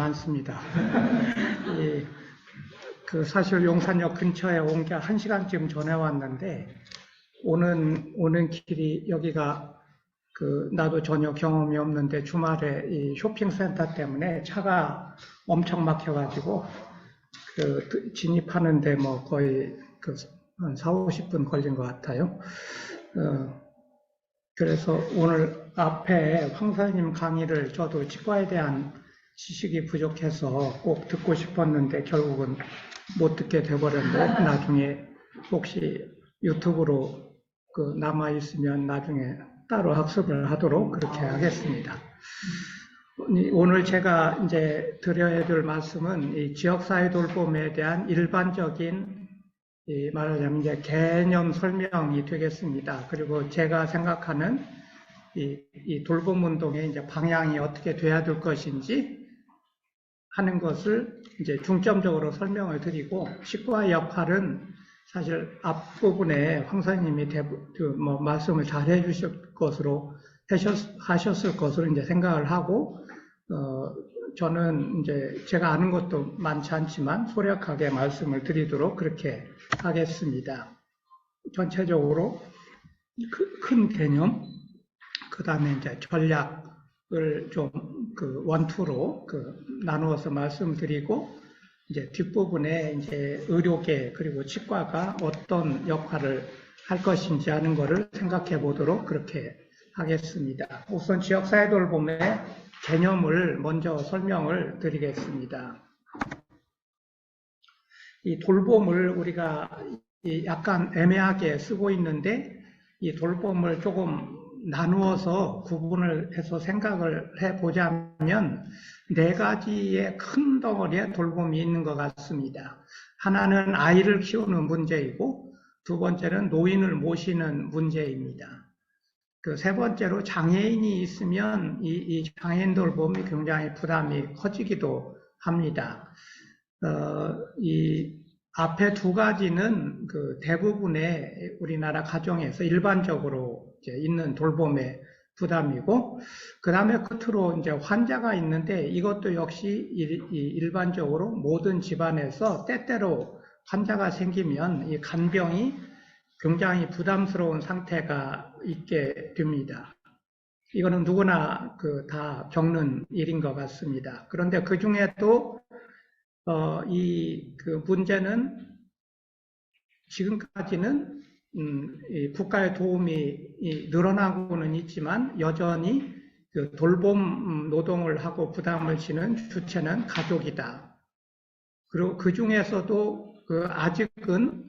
많습니다. 사실 용산역 근처에 온 게 1시간쯤 전에 왔는데, 오는 길이 여기가 나도 전혀 경험이 없는데 주말에 이 쇼핑센터 때문에 차가 엄청 막혀가지고, 진입하는데 뭐 거의 한 4, 50분 걸린 것 같아요. 그래서 오늘 앞에 황사님 강의를 저도 치과에 대한 지식이 부족해서 꼭 듣고 싶었는데 결국은 못 듣게 돼버렸는데, 나중에 혹시 유튜브로 남아있으면 나중에 따로 학습을 하도록 그렇게 하겠습니다. 오늘 제가 이제 드려야 될 말씀은 이 지역사회 돌봄에 대한 일반적인 말하자면 이제 개념 설명이 되겠습니다. 그리고 제가 생각하는 이 돌봄 운동의 이제 방향이 어떻게 돼야 될 것인지 하는 것을 이제 중점적으로 설명을 드리고, 치과의 역할은 사실 앞부분에 황사님이 말씀을 잘 해주실 것으로 하셨을 것으로 이제 생각을 하고, 저는 이제 제가 아는 것도 많지 않지만 소략하게 말씀을 드리도록 그렇게 하겠습니다. 전체적으로 큰 개념, 그 다음에 이제 전략을 좀 원투로 나누어서 말씀드리고, 이제 뒷부분에 이제 의료계 그리고 치과가 어떤 역할을 할 것인지 하는 것을 생각해 보도록 그렇게 하겠습니다. 우선 지역사회 돌봄의 개념을 먼저 설명을 드리겠습니다. 이 돌봄을 우리가 약간 애매하게 쓰고 있는데, 이 돌봄을 조금 나누어서 구분을 해서 생각을 해보자면 4가지의 큰 덩어리의 돌봄이 있는 것 같습니다. 하나는 아이를 키우는 문제이고, 2번째는 노인을 모시는 문제입니다. 3번째로 장애인이 있으면 이 장애인 돌봄이 굉장히 부담이 커지기도 합니다. 이 앞에 2가지는 대부분의 우리나라 가정에서 일반적으로 이제 있는 돌봄의 부담이고, 그 다음에 끝으로 이제 환자가 있는데, 이것도 역시 일반적으로 모든 집안에서 때때로 환자가 생기면 이 간병이 굉장히 부담스러운 상태가 있게 됩니다. 이거는 누구나 다 겪는 일인 것 같습니다. 그런데 그 중에도 문제는 지금까지는 국가의 도움이 늘어나고는 있지만 여전히 돌봄 노동을 하고 부담을 지는 주체는 가족이다. 그리고 그 중에서도 아직은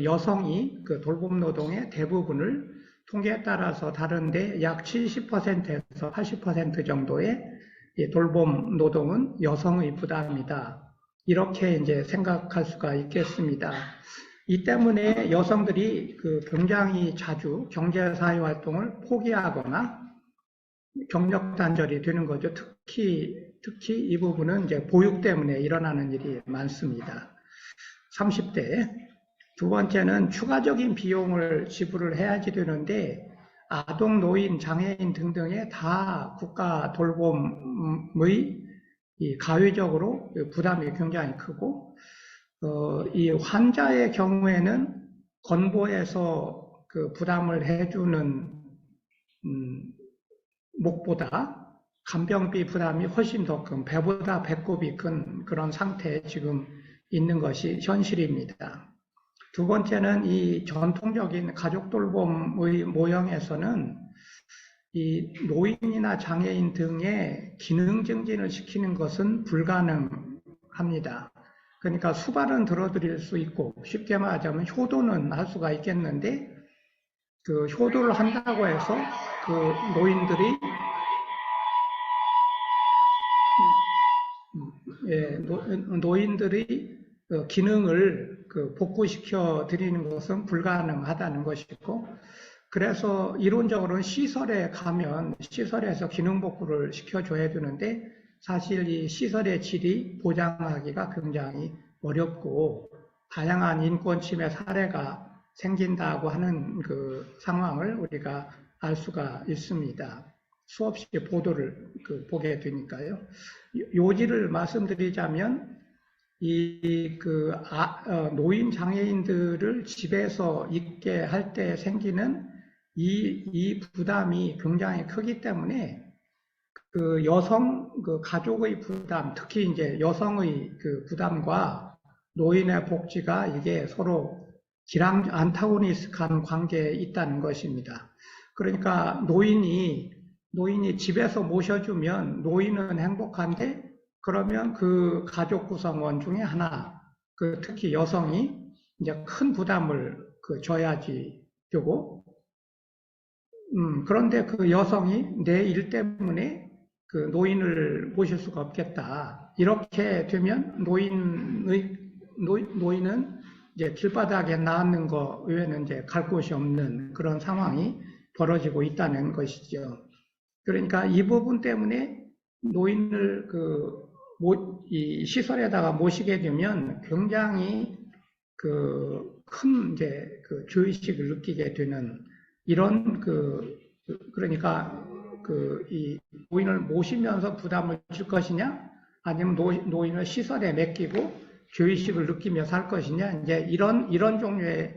여성이 돌봄 노동의 대부분을, 통계에 따라서 다른데 약 70%에서 80% 정도의 돌봄 노동은 여성의 부담이다. 이렇게 이제 생각할 수가 있겠습니다. 이 때문에 여성들이 굉장히 자주 경제사회 활동을 포기하거나 경력 단절이 되는 거죠. 특히 이 부분은 이제 보육 때문에 일어나는 일이 많습니다. 30대. 2번째는 추가적인 비용을 지불을 해야지 되는데, 아동, 노인, 장애인 등등의 다 국가 돌봄의 가외적으로 부담이 굉장히 크고, 이 환자의 경우에는 건보에서 부담을 해주는 몫보다 간병비 부담이 훨씬 더 큰, 배보다 배꼽이 큰 그런 상태에 지금 있는 것이 현실입니다. 2번째는 이 전통적인 가족 돌봄의 모형에서는 이 노인이나 장애인 등의 기능 증진을 시키는 것은 불가능합니다. 그러니까 수발은 들어드릴 수 있고, 쉽게 말하자면 효도는 할 수가 있겠는데, 효도를 한다고 해서 노인들이 노인들이 기능을 복구시켜 드리는 것은 불가능하다는 것이고, 그래서 이론적으로는 시설에 가면 시설에서 기능 복구를 시켜줘야 되는데, 사실 이 시설의 질이 보장하기가 굉장히 어렵고 다양한 인권 침해 사례가 생긴다고 하는 상황을 우리가 알 수가 있습니다. 수없이 보도를 보게 되니까요. 요지를 말씀드리자면 노인 장애인들을 집에서 있게 할 때 생기는 이 부담이 굉장히 크기 때문에 가족의 부담, 특히 이제 여성의 부담과 노인의 복지가 이게 서로 안타고니스트한 관계에 있다는 것입니다. 그러니까 노인이 집에서 모셔주면 노인은 행복한데, 그러면 그 가족 구성원 중에 하나, 특히 여성이 이제 큰 부담을 져야지 되고, 그런데 그 여성이 내 일 때문에 노인을 모실 수가 없겠다. 이렇게 되면 노인은 이제 길바닥에 나앉는 거 외에는 이제 갈 곳이 없는 그런 상황이 벌어지고 있다는 것이죠. 그러니까 이 부분 때문에 노인을 이 시설에다가 모시게 되면 굉장히 큰 이제 죄의식을 느끼게 되는 이런 그러니까 이 노인을 모시면서 부담을 줄 것이냐, 아니면 노인을 시설에 맡기고 죄의식을 느끼며 살 것이냐, 이제 이런 종류의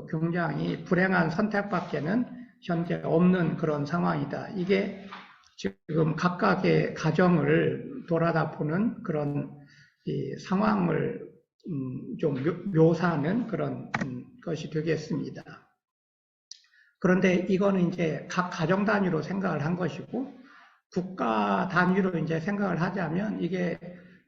굉장히 불행한 선택밖에는 현재 없는 그런 상황이다. 이게 지금 각각의 가정을 돌아다 보는 그런 이 상황을 좀 묘사하는 그런 것이 되겠습니다. 그런데 이거는 이제 각 가정 단위로 생각을 한 것이고, 국가 단위로 이제 생각을 하자면 이게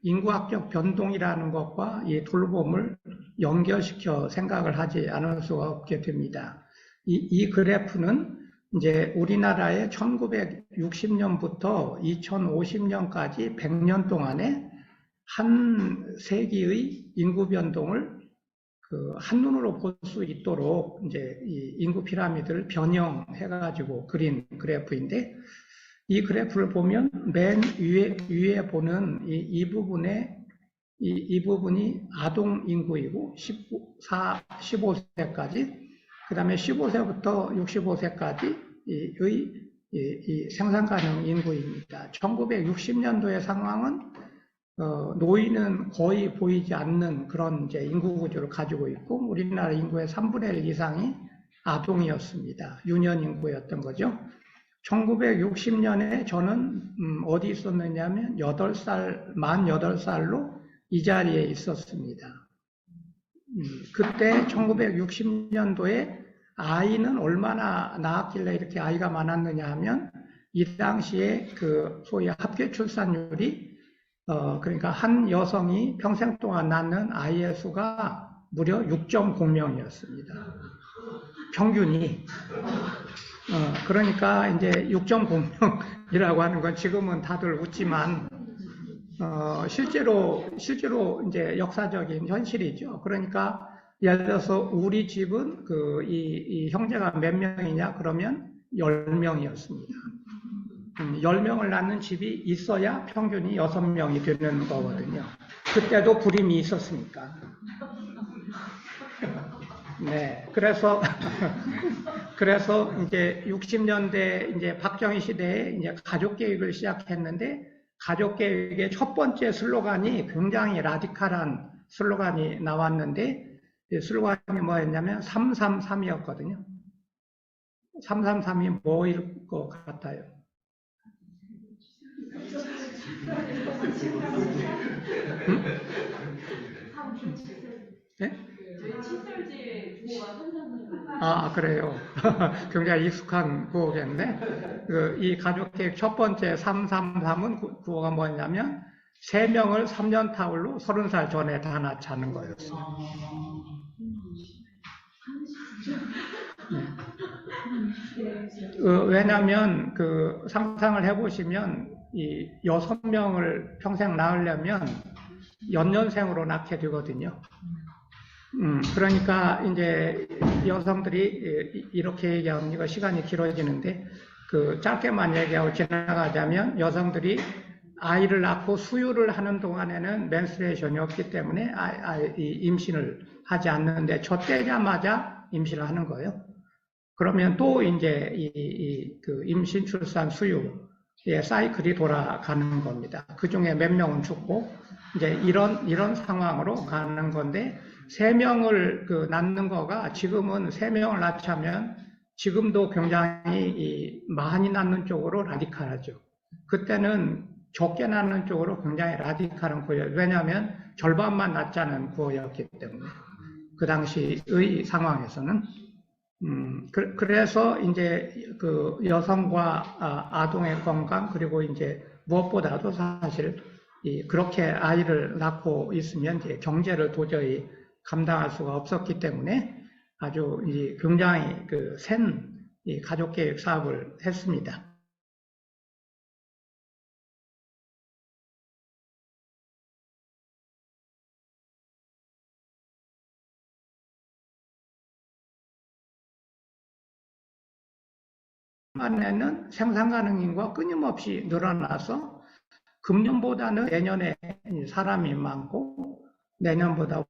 인구학적 변동이라는 것과 이 돌봄을 연결시켜 생각을 하지 않을 수가 없게 됩니다. 이 그래프는 이제 우리나라의 1960년부터 2050년까지 100년 동안에 한 세기의 인구 변동을 한눈으로 볼 수 있도록 이제 이 인구 피라미드를 변형해가지고 그린 그래프인데, 이 그래프를 보면 맨 위에 보는 이 부분이 아동 인구이고 15세까지, 그 다음에 15세부터 65세까지의 이 생산 가능 인구입니다. 1960년도의 상황은 노인은 거의 보이지 않는 그런 이제 인구 구조를 가지고 있고, 우리나라 인구의 3분의 1 이상이 아동이었습니다. 유년 인구였던 거죠. 1960년에 저는 어디 있었느냐면 만 8살로 이 자리에 있었습니다. 그때 1960년도에 아이는 얼마나 낳았길래 이렇게 아이가 많았느냐 하면, 이 당시에 소위 합계 출산율이 그러니까 한 여성이 평생 동안 낳는 아이의 수가 무려 6.0명이었습니다. 평균이. 그러니까 이제 6.0명이라고 하는 건 지금은 다들 웃지만, 실제로 이제 역사적인 현실이죠. 그러니까 예를 들어서 우리 집은 이 형제가 몇 명이냐 그러면 10명이었습니다. 10명을 낳는 집이 있어야 평균이 6명이 되는 거거든요. 그때도 불임이 있었으니까. 네, 그래서 이제 60년대 이제 박정희 시대에 이제 가족 계획을 시작했는데, 가족 계획의 첫 번째 슬로건이 굉장히 라디칼한 슬로건이 나왔는데, 슬로건이 뭐였냐면 333이었거든요. 333이 뭐일 것 같아요? 네? 그래요. 굉장히 익숙한 구호겠네. 이 가족계획 첫 번째 333은 구호가 뭐냐면 3명을 3년 타울로 30살 전에 다 낳자는 거였어요. 왜냐하면 상상을 해보시면 이 6명을 평생 낳으려면 연년생으로 낳게 되거든요. 그러니까 이제 여성들이 이렇게 얘기하면 이거 시간이 길어지는데, 짧게만 얘기하고 지나가자면, 여성들이 아이를 낳고 수유를 하는 동안에는 menstruation이 없기 때문에 임신을 하지 않는데, 저 때자마자 임신을 하는 거예요. 그러면 또 이제 그 임신, 출산, 수유의 사이클이 돌아가는 겁니다. 그 중에 몇 명은 죽고, 이제 이런 상황으로 가는 건데, 3명을 낳는 거가 지금은 3명을 낳자면 지금도 굉장히 많이 낳는 쪽으로 라디칼하죠. 그때는 적게 낳는 쪽으로 굉장히 라디칼한 구호였어요. 왜냐하면 절반만 낳자는 구호였기 때문에. 그 당시의 상황에서는. 그래서 이제 그 여성과 아동의 건강, 그리고 이제 무엇보다도 사실 그렇게 아이를 낳고 있으면 이제 경제를 도저히 감당할 수가 없었기 때문에 아주 굉장히 센 가족계획 사업을 했습니다. 안에는 생산 가능 인구가 끊임없이 늘어나서 금년보다는 내년에 사람이 많고 내년보다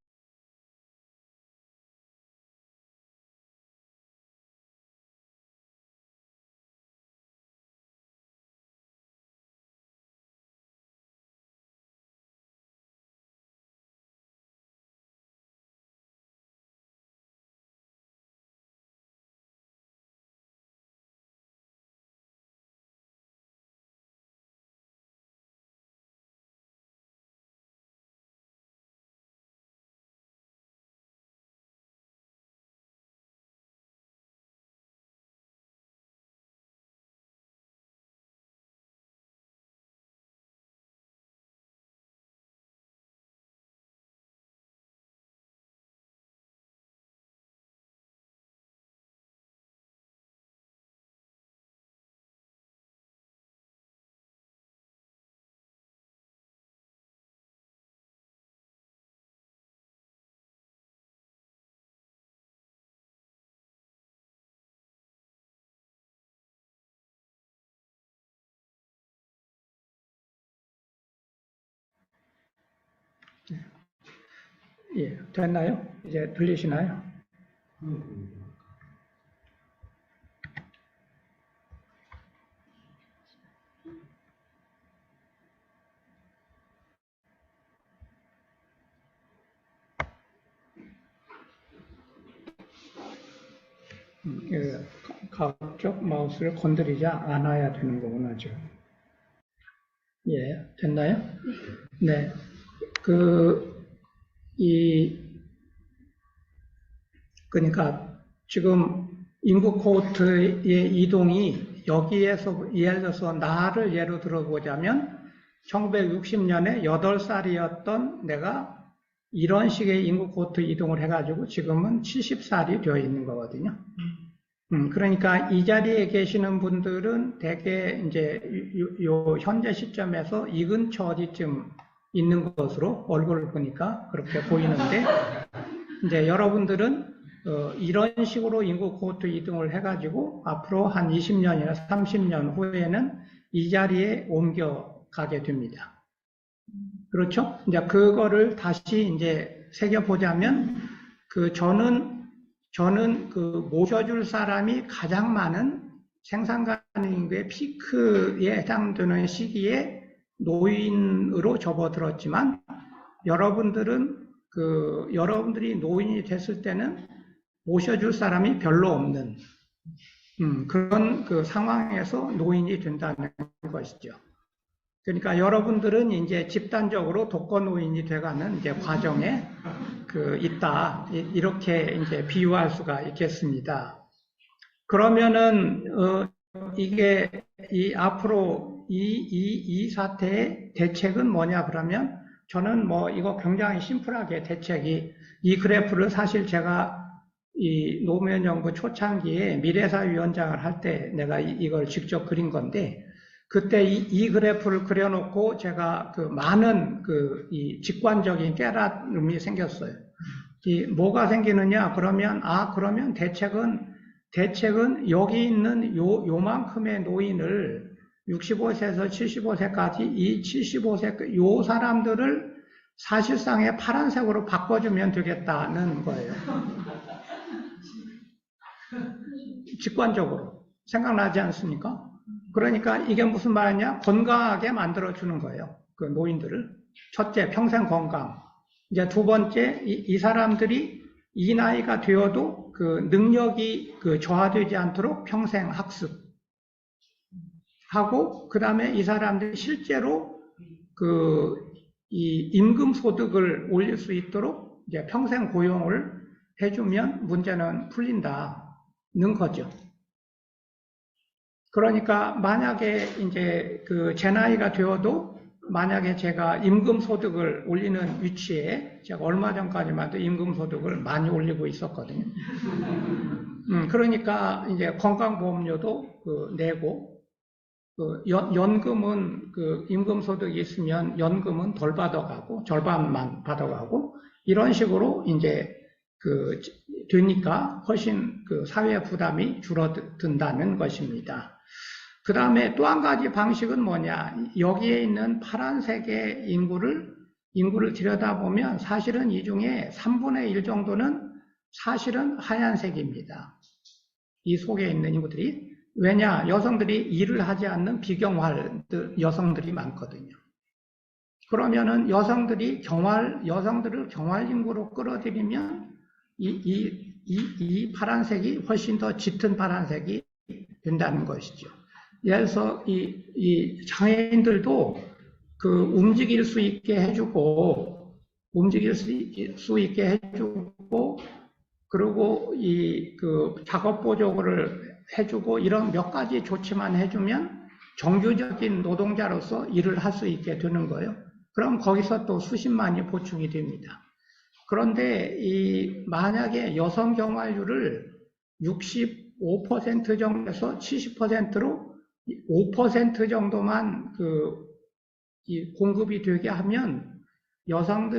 예, 됐나요? 이제 들리시나요? 가급 쪽 마우스를 건드리지 않아야 되는 거구나, 지금. 예, 됐나요? 네. 그러니까 지금 인구 코호트의 이동이 여기에서 예를 들어서 나를 예로 들어보자면 1960년에 8살이었던 내가 이런 식의 인구 코호트 이동을 해가지고 지금은 70살이 되어 있는 거거든요. 그러니까 이 자리에 계시는 분들은 대개 이제 요 현재 시점에서 이 근처 어디쯤 있는 것으로 얼굴을 보니까 그렇게 보이는데, 이제 여러분들은 이런 식으로 인구 코호트 이동을 해가지고 앞으로 한 20년이나 30년 후에는 이 자리에 옮겨가게 됩니다. 그렇죠? 이제 그거를 다시 이제 새겨보자면, 저는 모셔줄 사람이 가장 많은 생산 가능 인구의 피크에 해당되는 시기에 노인으로 접어들었지만, 여러분들이 노인이 됐을 때는 모셔줄 사람이 별로 없는 그런 상황에서 노인이 된다는 것이죠. 그러니까 여러분들은 이제 집단적으로 독거노인이 돼가는 이제 과정에 있다, 이렇게 이제 비유할 수가 있겠습니다. 그러면은 이게 앞으로 이 사태의 대책은 뭐냐 그러면, 저는 이거 굉장히 심플하게 대책이, 이 그래프를 사실 제가 이 노무현 정부 초창기에 미래사위원장을 할 때 내가 이걸 직접 그린 건데, 그때 이 그래프를 그려놓고 제가 많은 이 직관적인 깨달음이 생겼어요. 뭐가 생기느냐 그러면, 그러면 대책은 여기 있는 요만큼의 노인을 65세에서 75세까지 이 75세 요 사람들을 사실상의 파란색으로 바꿔주면 되겠다는 거예요. 직관적으로 생각나지 않습니까? 그러니까 이게 무슨 말이냐? 건강하게 만들어주는 거예요. 그 노인들을. 첫째, 평생 건강. 이제 두 번째, 이 사람들이 이 나이가 되어도 그 능력이 그 저하되지 않도록 평생 학습하고, 그 다음에 이 사람들이 실제로 이 임금 소득을 올릴 수 있도록 이제 평생 고용을 해주면 문제는 풀린다는 거죠. 그러니까 만약에 이제 제 나이가 되어도 만약에 제가 임금 소득을 올리는 위치에 제가 얼마 전까지만 해도 임금 소득을 많이 올리고 있었거든요. 그러니까 이제 건강보험료도 내고 연금은 임금 소득이 있으면 연금은 덜 받아가고 절반만 받아가고 이런 식으로 이제 되니까 훨씬 사회 부담이 줄어든다는 것입니다. 그 다음에 또 한 가지 방식은 뭐냐? 여기에 있는 파란색의 인구를 들여다보면 사실은 이 중에 3분의 1 정도는 사실은 하얀색입니다. 이 속에 있는 인구들이. 왜냐? 여성들이 일을 하지 않는 비경활 여성들이 많거든요. 그러면은 여성들을 경활 인구로 끌어들이면 이 파란색이 훨씬 더 짙은 파란색이 된다는 것이죠. 예를 들어서 이 장애인들도 움직일 수 있게 해주고, 그리고 작업 보조를 해주고, 이런 몇 가지 조치만 해주면 정규적인 노동자로서 일을 할 수 있게 되는 거예요. 그럼 거기서 또 수십만이 보충이 됩니다. 그런데 만약에 여성 경활률을 65% 정도에서 70%로 5% 정도만 공급이 되게 하면 여성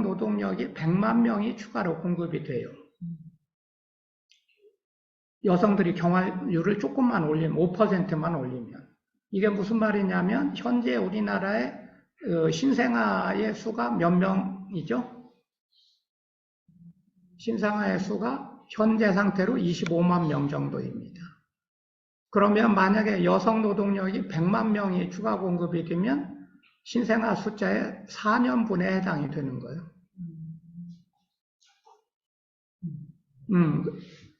노동력이 100만 명이 추가로 공급이 돼요. 여성들이 경활률을 조금만 올리면, 5%만 올리면. 이게 무슨 말이냐면 현재 우리나라의 신생아의 수가 몇 명이죠? 신생아의 수가 현재 상태로 25만 명 정도입니다. 그러면 만약에 여성 노동력이 100만 명이 추가 공급이 되면 신생아 숫자의 4년분에 해당이 되는 거예요.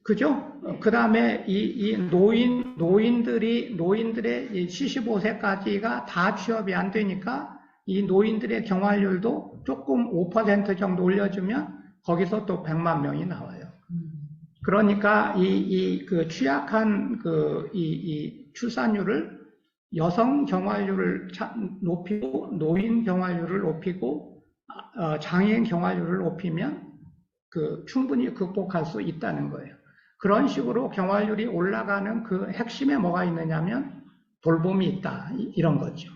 그죠? 그 다음에 이 노인들의 75세까지가 다 취업이 안 되니까 이 노인들의 경활률도 조금 5% 정도 올려주면 거기서 또 100만 명이 나와요. 그러니까 취약한 출산율을 여성 경활률을 높이고 노인 경활률을 높이고 장애인 경활률을 높이면 충분히 극복할 수 있다는 거예요. 그런 식으로 경활률이 올라가는 그 핵심에 뭐가 있느냐면 돌봄이 있다, 이런 거죠.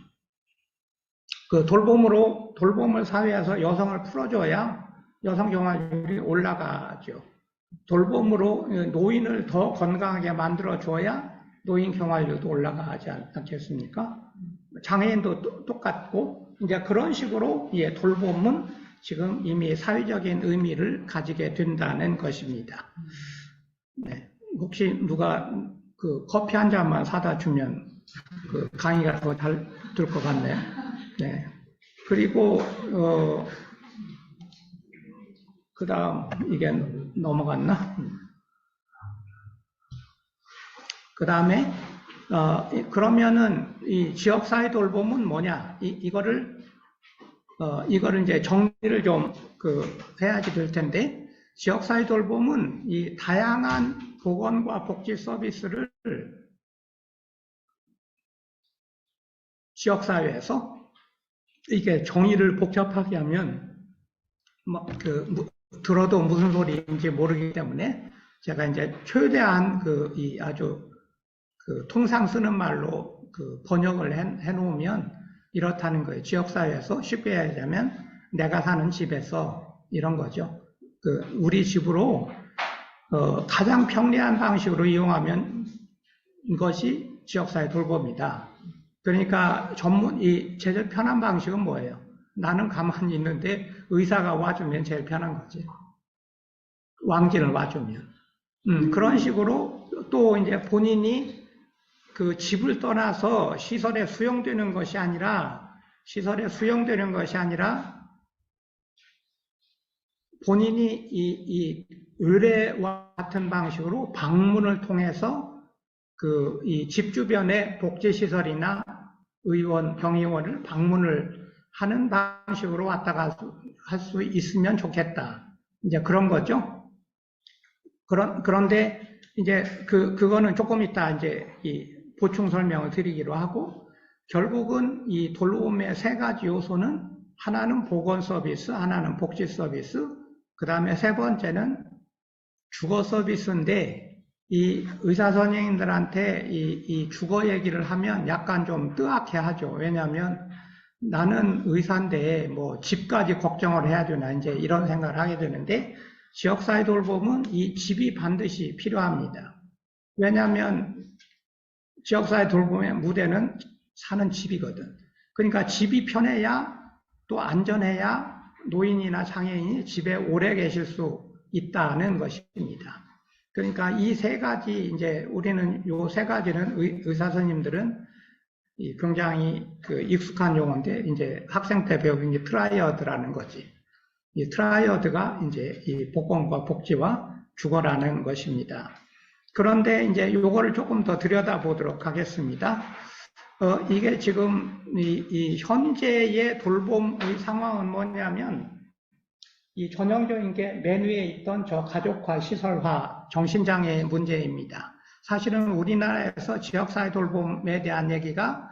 돌봄을 사회에서 여성을 풀어줘야 여성 경활률이 올라가죠. 돌봄으로 노인을 더 건강하게 만들어줘야 노인 경활률도 올라가지 않겠습니까? 장애인도 똑같고, 이제 그런 식으로 돌봄은 지금 이미 사회적인 의미를 가지게 된다는 것입니다. 네. 혹시 누가 커피 한 잔만 사다 주면 강의가 더 잘 될 것 같네요. 네. 그리고 그 다음 이게 넘어갔나? 그 다음에 그러면은 이 지역사회 돌봄은 뭐냐? 이거를 이제 정리를 좀 해야지 될 텐데, 지역사회 돌봄은 이 다양한 보건과 복지 서비스를 지역사회에서, 이게 정의를 복잡하게 하면 들어도 무슨 소리인지 모르기 때문에 제가 이제 최대한 아주 통상 쓰는 말로 번역을 해 놓으면 이렇다는 거예요. 지역사회에서 쉽게 얘기하자면 내가 사는 집에서 이런 거죠. 우리 집으로 가장 편리한 방식으로 이용하면 이것이 지역사회 돌봄이다. 그러니까 제일 편한 방식은 뭐예요? 나는 가만히 있는데 의사가 와주면 제일 편한 거지. 왕진을 와주면. 그런 식으로 또 이제 본인이 그 집을 떠나서 시설에 수용되는 것이 아니라 본인이 이 의뢰와 같은 방식으로 방문을 통해서 그 이 집 주변의 복지시설이나 의원, 병의원을 방문을 하는 방식으로 왔다 갈 수 있으면 좋겠다. 이제 그런 거죠. 그런데 이제 그거는 조금 이따 이제 이 보충 설명을 드리기로 하고, 결국은 이 돌봄의 세 가지 요소는 하나는 보건 서비스, 하나는 복지 서비스, 그 다음에 세 번째는 주거 서비스인데, 이 의사 선생님들한테 이 주거 얘기를 하면 약간 좀 뜨악해 하죠. 왜냐하면 나는 의사인데 뭐 집까지 걱정을 해야 되나 이제 이런 생각을 하게 되는데, 지역사회 돌봄은 이 집이 반드시 필요합니다. 왜냐하면 지역사회 돌봄의 무대는 사는 집이거든. 그러니까 집이 편해야 또 안전해야 노인이나 장애인이 집에 오래 계실 수 있다는 것입니다. 그러니까 이 세 가지, 이제 우리는 요 세 가지는 의사 선생님들은 굉장히 그 익숙한 용어인데, 이제 학생 때 배우는 게 트라이어드라는 거지. 이 트라이어드가 이제 이 보건과 복지와 주거라는 것입니다. 그런데 이제 요거를 조금 더 들여다보도록 하겠습니다. 이게 지금 이 현재의 돌봄의 상황은 뭐냐면, 이 전형적인 게 맨 위에 있던 저 가족화, 시설화, 정신장애 문제입니다. 사실은 우리나라에서 지역사회 돌봄에 대한 얘기가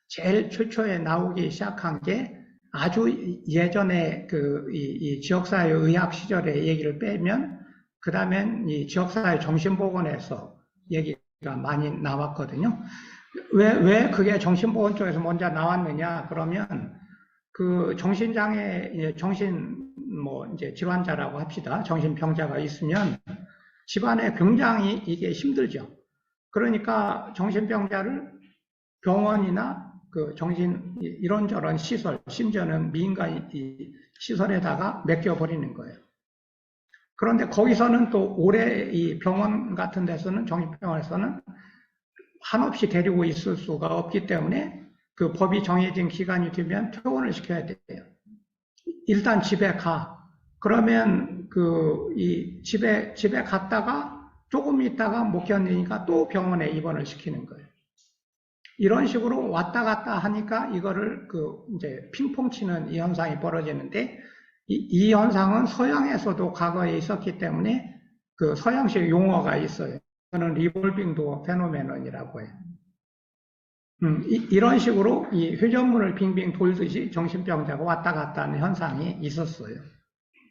제일 최초에 나오기 시작한 게 아주 예전에 이 지역사회 의학 시절의 얘기를 빼면, 그 다음엔 이 지역사회 정신보건에서 얘기가 많이 나왔거든요. 왜 그게 정신보건 쪽에서 먼저 나왔느냐? 그러면 그 정신장애, 뭐 이제 질환자라고 합시다. 정신병자가 있으면 집안에 굉장히 이게 힘들죠. 그러니까 정신병자를 병원이나 그 이런저런 시설, 심지어는 민간 시설에다가 맡겨버리는 거예요. 그런데 거기서는 또 오래 이 병원 같은 데서는, 정신병원에서는 한없이 데리고 있을 수가 없기 때문에 그 법이 정해진 기간이 되면 퇴원을 시켜야 돼요. 일단 집에 가. 그러면 이 집에 갔다가 조금 있다가 못 견디니까 또 병원에 입원을 시키는 거예요. 이런 식으로 왔다 갔다 하니까 이거를 이제 핑퐁 치는 이 현상이 벌어지는데, 이 현상은 서양에서도 과거에 있었기 때문에 그 서양식 용어가 있어요. 저는 리볼빙 도어 페노메논이라고 해요. 이런 식으로 이 회전문을 빙빙 돌듯이 정신병자가 왔다 갔다 하는 현상이 있었어요.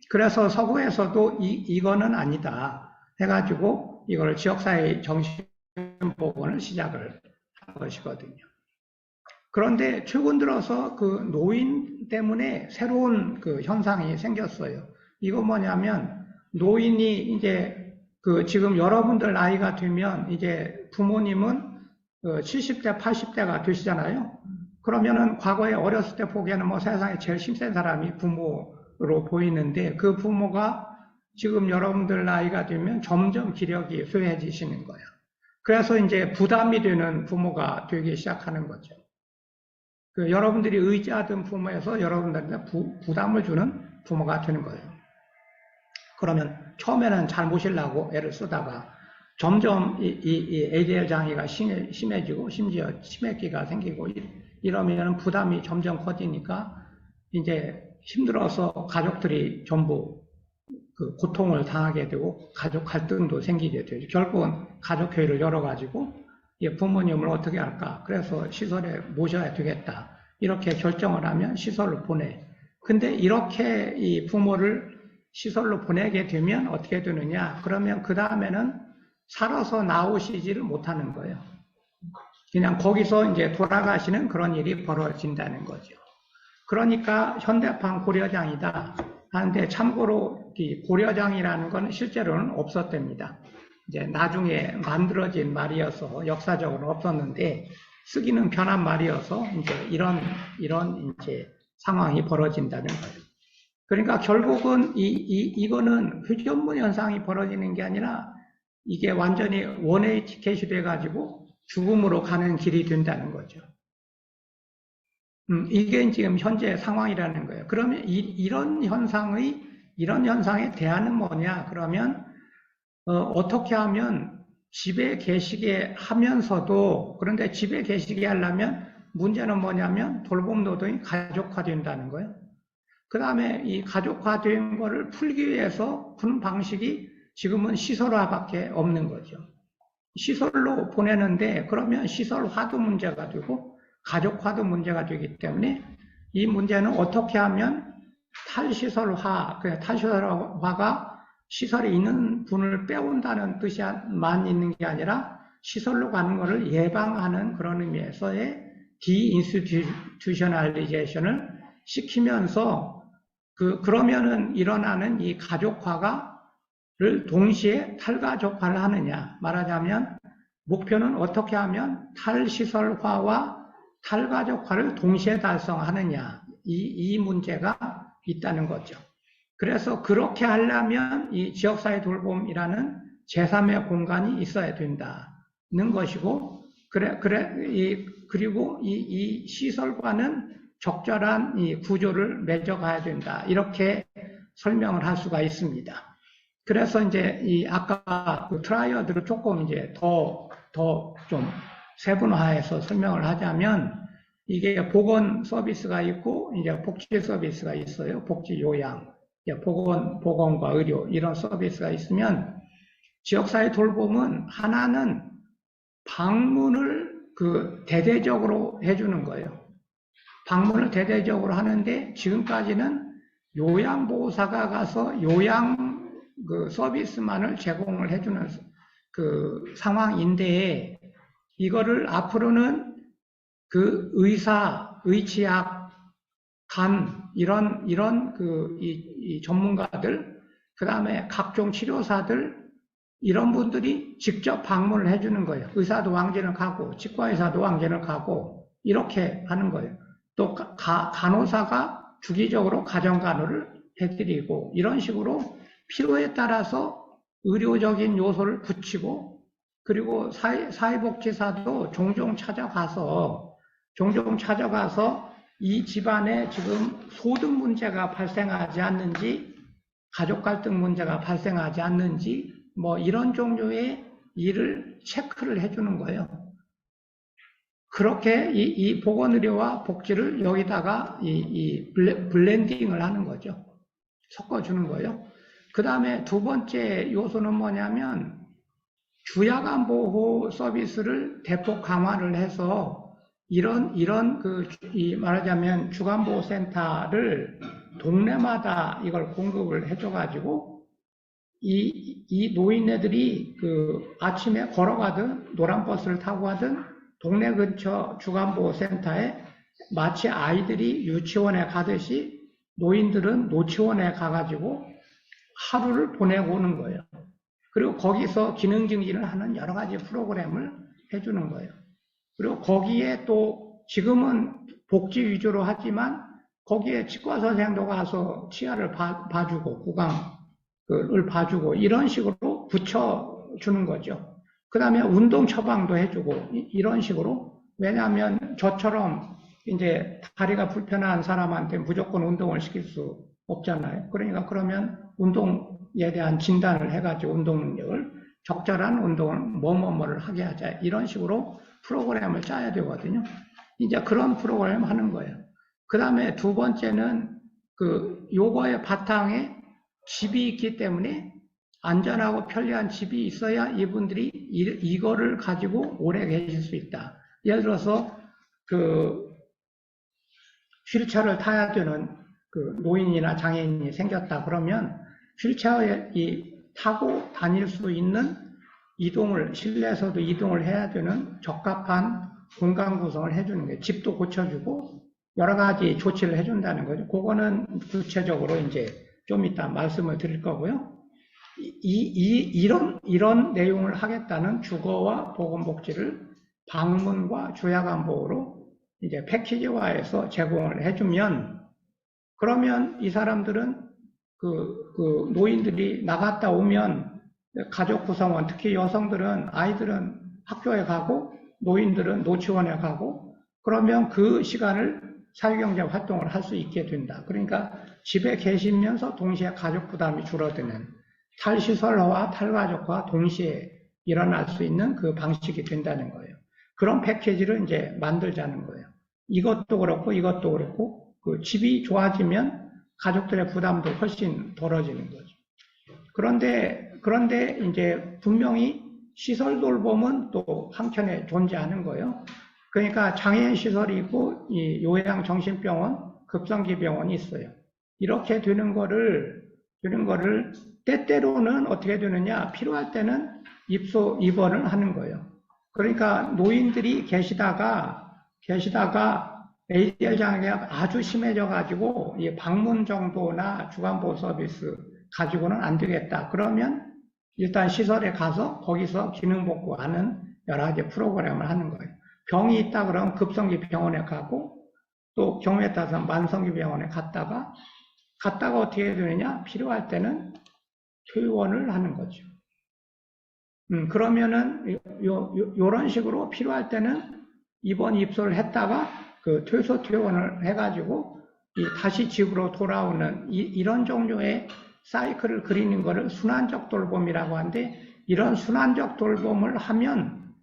그래서 서구에서도 이거는 아니다 해가지고 이걸 지역사회 정신보건을 시작을 한 것이거든요. 그런데 최근 들어서 그 노인 때문에 새로운 그 현상이 생겼어요. 이거 뭐냐면, 노인이 이제 지금 여러분들 나이가 되면 이제 부모님은 70대, 80대가 되시잖아요. 그러면은 과거에 어렸을 때 보기에는 뭐 세상에 제일 힘센 사람이 부모로 보이는데, 그 부모가 지금 여러분들 나이가 되면 점점 기력이 쇠해지시는 거예요. 그래서 이제 부담이 되는 부모가 되기 시작하는 거죠. 여러분들이 의지하던 부모에서 여러분들한테 부담을 주는 부모가 되는 거예요. 그러면 처음에는 잘 모시려고 애를 쓰다가 점점 이 ADL 장애가 심해지고 심지어 치매기가 생기고 이러면 부담이 점점 커지니까 이제 힘들어서 가족들이 전부 그 고통을 당하게 되고 가족 갈등도 생기게 되죠. 결국은 가족회의를 열어가지고 부모님을 어떻게 할까? 그래서 시설에 모셔야 되겠다. 이렇게 결정을 하면 시설로 보내. 근데 이렇게 이 부모를 시설로 보내게 되면 어떻게 되느냐? 그러면 그 다음에는 살아서 나오시지를 못하는 거예요. 그냥 거기서 이제 돌아가시는 그런 일이 벌어진다는 거죠. 그러니까 현대판 고려장이다 하는데, 참고로 이 고려장이라는 건 실제로는 없었답니다. 이제 나중에 만들어진 말이어서 역사적으로 없었는데, 쓰기는 편한 말이어서 이제 이런 이제 상황이 벌어진다는 거예요. 그러니까 결국은 이거는 회전문 현상이 벌어지는 게 아니라 이게 완전히 원웨이 티켓이 돼가지고 죽음으로 가는 길이 된다는 거죠. 이게 지금 현재 상황이라는 거예요. 그러면 이런 현상에 대안은 뭐냐? 그러면 어떻게 하면 집에 계시게 하면서도, 그런데 집에 계시게 하려면 문제는 뭐냐면 돌봄 노동이 가족화된다는 거예요. 그 다음에 이 가족화된 거를 풀기 위해서 푸는 방식이 지금은 시설화밖에 없는 거죠. 시설로 보내는데 그러면 시설화도 문제가 되고 가족화도 문제가 되기 때문에 이 문제는 어떻게 하면 탈시설화가 시설에 있는 분을 빼온다는 뜻만 있는 게 아니라 시설로 가는 것을 예방하는 그런 의미에서의 디인스티튜셔널리제이션을 시키면서 그러면은 일어나는 이 가족화를 동시에 탈가족화를 하느냐. 말하자면 목표는 어떻게 하면 탈시설화와 탈가족화를 동시에 달성하느냐. 이 문제가 있다는 거죠. 그래서 그렇게 하려면 이 지역사회 돌봄이라는 제3의 공간이 있어야 된다는 것이고, 그리고 이 시설과는 적절한 이 구조를 맺어가야 된다. 이렇게 설명을 할 수가 있습니다. 그래서 이제 아까 그 트라이어드를 조금 이제 더 좀 세분화해서 설명을 하자면, 이게 보건 서비스가 있고, 이제 복지 서비스가 있어요. 복지 요양. 보건과 의료 이런 서비스가 있으면 지역사회 돌봄은 하나는 방문을 대대적으로 해주는 거예요. 방문을 대대적으로 하는데 지금까지는 요양보호사가 가서 요양 서비스만을 제공을 해주는 상황인데 이거를 앞으로는 의사, 의치약, 간 이런 이 전문가들, 그 다음에 각종 치료사들 이런 분들이 직접 방문을 해주는 거예요. 의사도 왕진을 가고 치과의사도 왕진을 가고 이렇게 하는 거예요. 또 간호사가 주기적으로 가정간호를 해드리고 이런 식으로 필요에 따라서 의료적인 요소를 붙이고 그리고 사회복지사도 종종 찾아가서 이 집안에 지금 소득 문제가 발생하지 않는지, 가족 갈등 문제가 발생하지 않는지, 뭐 이런 종류의 일을 체크를 해주는 거예요. 그렇게 이 보건의료와 복지를 여기다가 블렌딩을 하는 거죠. 섞어주는 거예요. 그 다음에 두 번째 요소는 뭐냐면 주야간 보호 서비스를 대폭 강화를 해서 말하자면 주간보호센터를 동네마다 이걸 공급을 해줘가지고 이 노인네들이 아침에 걸어가든 노란버스를 타고 가든 동네 근처 주간보호센터에 마치 아이들이 유치원에 가듯이 노인들은 노치원에 가가지고 하루를 보내고 오는 거예요. 그리고 거기서 기능 증진을 하는 여러 가지 프로그램을 해주는 거예요. 그리고 거기에 또 지금은 복지 위주로 하지만 거기에 치과 선생도 가서 치아를 봐주고 구강을 봐주고 이런 식으로 붙여주는 거죠. 그 다음에 운동 처방도 해주고 이런 식으로. 왜냐하면 저처럼 이제 다리가 불편한 사람한테 무조건 운동을 시킬 수 없잖아요. 그러니까 그러면 운동에 대한 진단을 해가지고 운동 능력을 적절한 운동을 뭐를 하게 하자 이런 식으로 프로그램을 짜야 되거든요. 이제 그런 프로그램 하는 거예요. 그 다음에 두 번째는 요거의 바탕에 집이 있기 때문에 안전하고 편리한 집이 있어야 이분들이 이거를 가지고 오래 계실 수 있다. 예를 들어서 휠체어를 타야 되는 노인이나 장애인이 생겼다 그러면 휠체어에 타고 다닐 수 있는 실내에서도 이동을 해야 되는 적합한 공간 구성을 해주는 거예요. 집도 고쳐주고 여러 가지 조치를 해준다는 거죠. 그거는 구체적으로 이제 좀 이따 말씀을 드릴 거고요. 이런 내용을 하겠다는 주거와 보건복지를 방문과 주야간 보호로 이제 패키지화해서 제공을 해주면 그러면 이 사람들은 노인들이 나갔다 오면 가족 구성원, 특히 여성들은 아이들은 학교에 가고 노인들은 노치원에 가고 그러면 그 시간을 사회경제 활동을 할 수 있게 된다. 그러니까 집에 계시면서 동시에 가족 부담이 줄어드는 탈시설화와 탈가족화 동시에 일어날 수 있는 그 방식이 된다는 거예요. 그런 패키지를 이제 만들자는 거예요. 이것도 그렇고 이것도 그렇고 그 집이 좋아지면 가족들의 부담도 훨씬 덜어지는 거죠. 그런데 이제 분명히 시설 돌봄은 또 한켠에 존재하는 거예요. 그러니까 장애인 시설이 있고 이 요양정신병원, 급성기병원이 있어요. 이렇게 되는 거를 때때로는 어떻게 되느냐, 필요할 때는 입원을 하는 거예요. 그러니까 노인들이 계시다가 ADL 장애가 아주 심해져 가지고 방문 정도나 주간보호 서비스 가지고는 안 되겠다. 그러면 일단 시설에 가서 거기서 기능복구하는 여러 가지 프로그램을 하는 거예요. 병이 있다 그러면 급성기 병원에 가고 또 경우에 따라서 만성기 병원에 갔다가 어떻게 되느냐, 필요할 때는 퇴원을 하는 거죠. 그러면은 요런 식으로 필요할 때는 입원 입소를 했다가 그 퇴소 퇴원을 해가지고 다시 집으로 돌아오는 이런 종류의 사이클을 그리는 것을 순환적 돌봄이라고 하는데, 이런 순환적 돌봄을 하면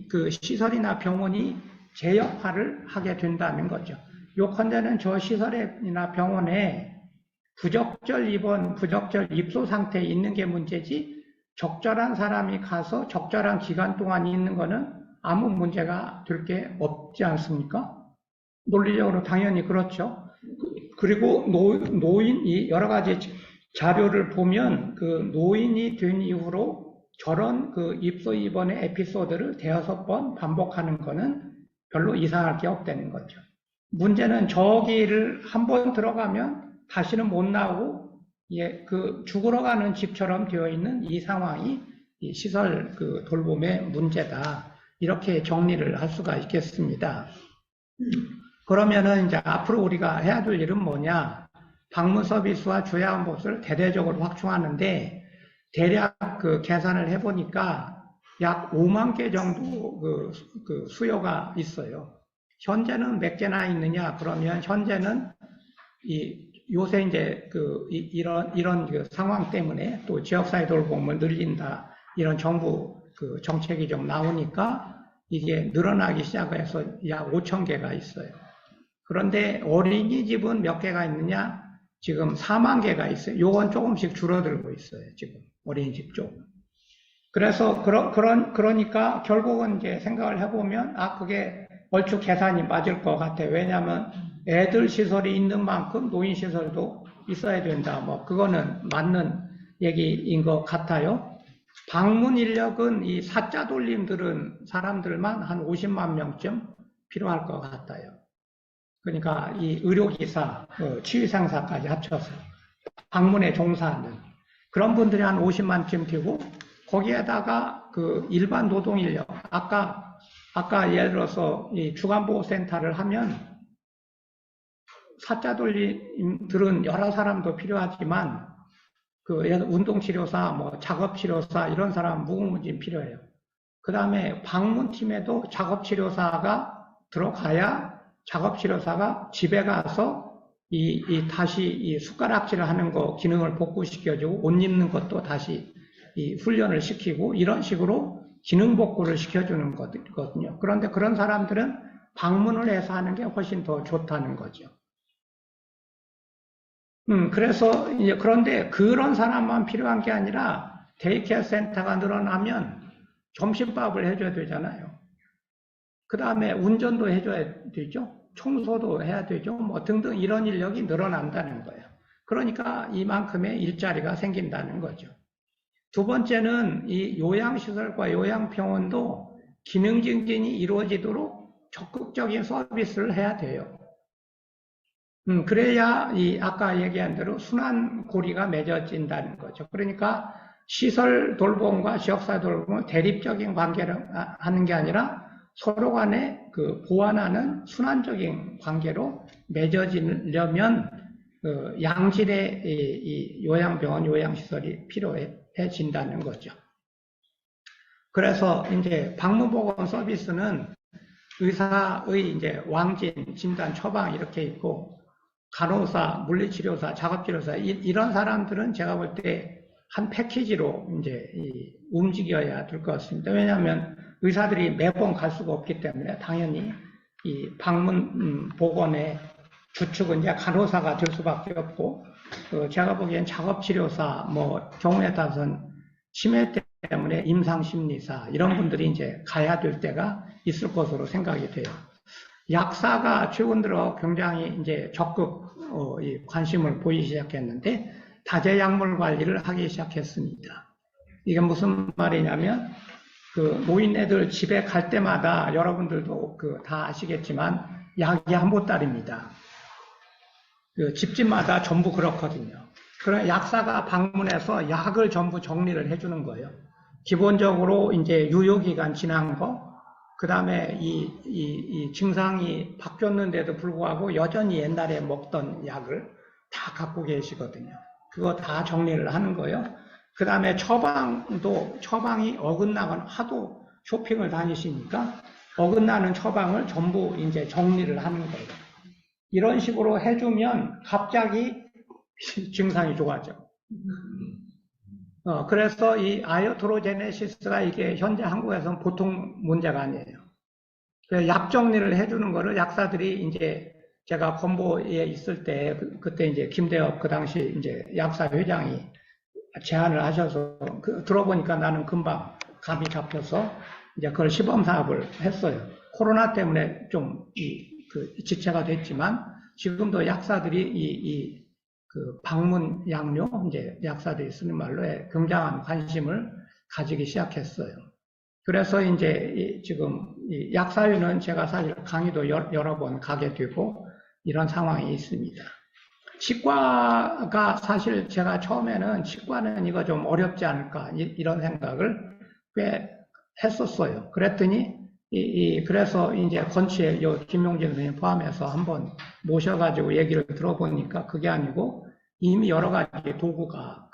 그 시설이나 병원이 제 역할을 하게 된다는 거죠. 요컨대는 저 시설이나 병원에 부적절 입원, 부적절 입소 상태에 있는 게 문제지, 적절한 사람이 가서 적절한 기간 동안 있는 거는 아무 문제가 될 게 없지 않습니까? 논리적으로 당연히 그렇죠. 그리고 노인이 여러 가지 자료를 보면 그 노인이 된 이후로 저런 그 입소 입원의 에피소드를 대여섯 번 반복하는 거는 별로 이상할 게 없다는 거죠. 문제는 저기를 한번 들어가면 다시는 못 나오고 그 죽으러 가는 집처럼 되어 있는 이 상황이 이 시설 그 돌봄의 문제다. 이렇게 정리를 할 수가 있겠습니다. 그러면은 이제 앞으로 우리가 해야 될 일은 뭐냐? 방문 서비스와 주야보호를 대대적으로 확충하는데, 대략 그 계산을 해보니까 약 5만 개 정도 그 수요가 있어요. 현재는 몇 개나 있느냐? 그러면 현재는 요새 이제 이런 그 상황 때문에 또 지역사회 돌봄을 늘린다, 이런 정부 그 정책이 좀 나오니까 이게 늘어나기 시작해서 약 5천 개가 있어요. 그런데 어린이집은 몇 개가 있느냐? 지금 4만 개가 있어요. 요건 조금씩 줄어들고 있어요. 지금 어린이집 쪽. 그래서 그러니까 결국은 이제 생각을 해보면 그게 얼추 계산이 맞을 것 같아요. 왜냐하면 애들 시설이 있는 만큼 노인 시설도 있어야 된다. 뭐 그거는 맞는 얘기인 것 같아요. 방문 인력은 이 사자 돌림들은 사람들만 한 50만 명쯤 필요할 것 같아요. 그러니까 이 의료기사, 치유상사까지 합쳐서 방문에 종사하는 그런 분들이 한 50만쯤 되고, 거기에다가 그 일반 노동인력, 아까 예를 들어서 이 주간보호센터를 하면 사자돌림들은 여러 사람도 필요하지만 그 운동치료사, 뭐 작업치료사 이런 사람 무궁무진 필요해요. 그 다음에 방문팀에도 작업치료사가 들어가야 작업치료사가 집에 가서 다시 이 숟가락질 하는 거 기능을 복구시켜주고, 옷 입는 것도 다시 훈련을 시키고, 이런 식으로 기능 복구를 시켜주는 거거든요. 그런데 그런 사람들은 방문을 해서 하는 게 훨씬 더 좋다는 거죠. 그래서 그런데 그런 사람만 필요한 게 아니라 데이케어 센터가 늘어나면 점심밥을 해줘야 되잖아요. 그 다음에 운전도 해줘야 되죠. 청소도 해야 되죠. 뭐 등등 이런 인력이 늘어난다는 거예요. 그러니까 이만큼의 일자리가 생긴다는 거죠. 두 번째는 이 요양시설과 요양병원도 기능 증진이 이루어지도록 적극적인 서비스를 해야 돼요. 그래야 아까 얘기한 대로 순환고리가 맺어진다는 거죠. 그러니까 시설 돌봄과 지역사회 돌봄은 대립적인 관계를 하는 게 아니라 서로 간에 그 보완하는 순환적인 관계로 맺어지려면 양질의 이 요양병원, 요양시설이 필요해요. 필요해진다는 거죠. 그래서 이제 방문보건 서비스는 의사의 이제 왕진, 진단, 처방 이렇게 있고, 간호사, 물리치료사, 작업치료사 이런 사람들은 제가 볼 때 한 패키지로 이제 움직여야 될 것 같습니다. 왜냐하면 의사들이 매번 갈 수가 없기 때문에 당연히 이 방문 보건의 주축은 이제 간호사가 될 수밖에 없고, 제가 보기엔 작업치료사, 뭐 경우에 따라서는 치매 때문에 임상심리사 이런 분들이 이제 가야 될 때가 있을 것으로 생각이 돼요. 약사가 최근 들어 굉장히 이제 적극 관심을 보이기 시작했는데 다제약물 관리를 하기 시작했습니다. 이게 무슨 말이냐면 그 노인네들 집에 갈 때마다 여러분들도 다 아시겠지만 약이 한 보따리입니다. 그 집집마다 전부 그렇거든요. 그런 약사가 방문해서 약을 전부 정리를 해주는 거예요. 기본적으로 이제 유효기간 지난 거, 그 다음에 이 증상이 바뀌었는데도 불구하고 여전히 옛날에 먹던 약을 다 갖고 계시거든요. 그거 다 정리를 하는 거예요. 그 다음에 처방이 어긋나거나 하도 쇼핑을 다니시니까 어긋나는 처방을 전부 이제 정리를 하는 거예요. 이런 식으로 해주면 갑자기 증상이 좋아져. 그래서 이 아이오트로제네시스가 이게 현재 한국에서는 보통 문제가 아니에요. 약 정리를 해주는 거를 약사들이 이제 제가 건보에 있을 때 그때 이제 김대엽 그 당시 이제 약사 회장이 제안을 하셔서 들어보니까 나는 금방 감이 잡혀서 이제 그걸 시범 사업을 했어요. 코로나 때문에 좀 지체가 됐지만 지금도 약사들이 그 방문 약료 이제 약사들이 쓰는 말로에 굉장한 관심을 가지기 시작했어요. 그래서 이제 지금 약사위는 제가 사실 강의도 여러 번 가게 되고 이런 상황이 있습니다. 치과가 사실 제가 처음에는 치과는 이거 좀 어렵지 않을까 이런 생각을 꽤 했었어요. 그랬더니 그래서 이제 건치에 김용진 선생님 포함해서 한번 모셔가지고 얘기를 들어보니까 그게 아니고 이미 여러 가지 도구가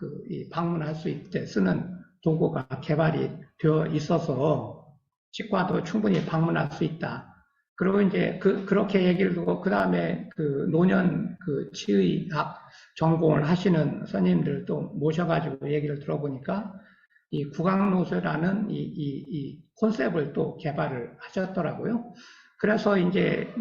방문할 수 있게 쓰는 도구가 개발이 되어 있어서 치과도 충분히 방문할 수 있다. 그리고 이제 그렇게 얘기를 두고 그 다음에 노년 치의학 전공을 하시는 선생님들도 모셔가지고 얘기를 들어보니까 이 구강노쇠라는 이 콘셉트를 또 개발을 하셨더라고요. 그래서 이제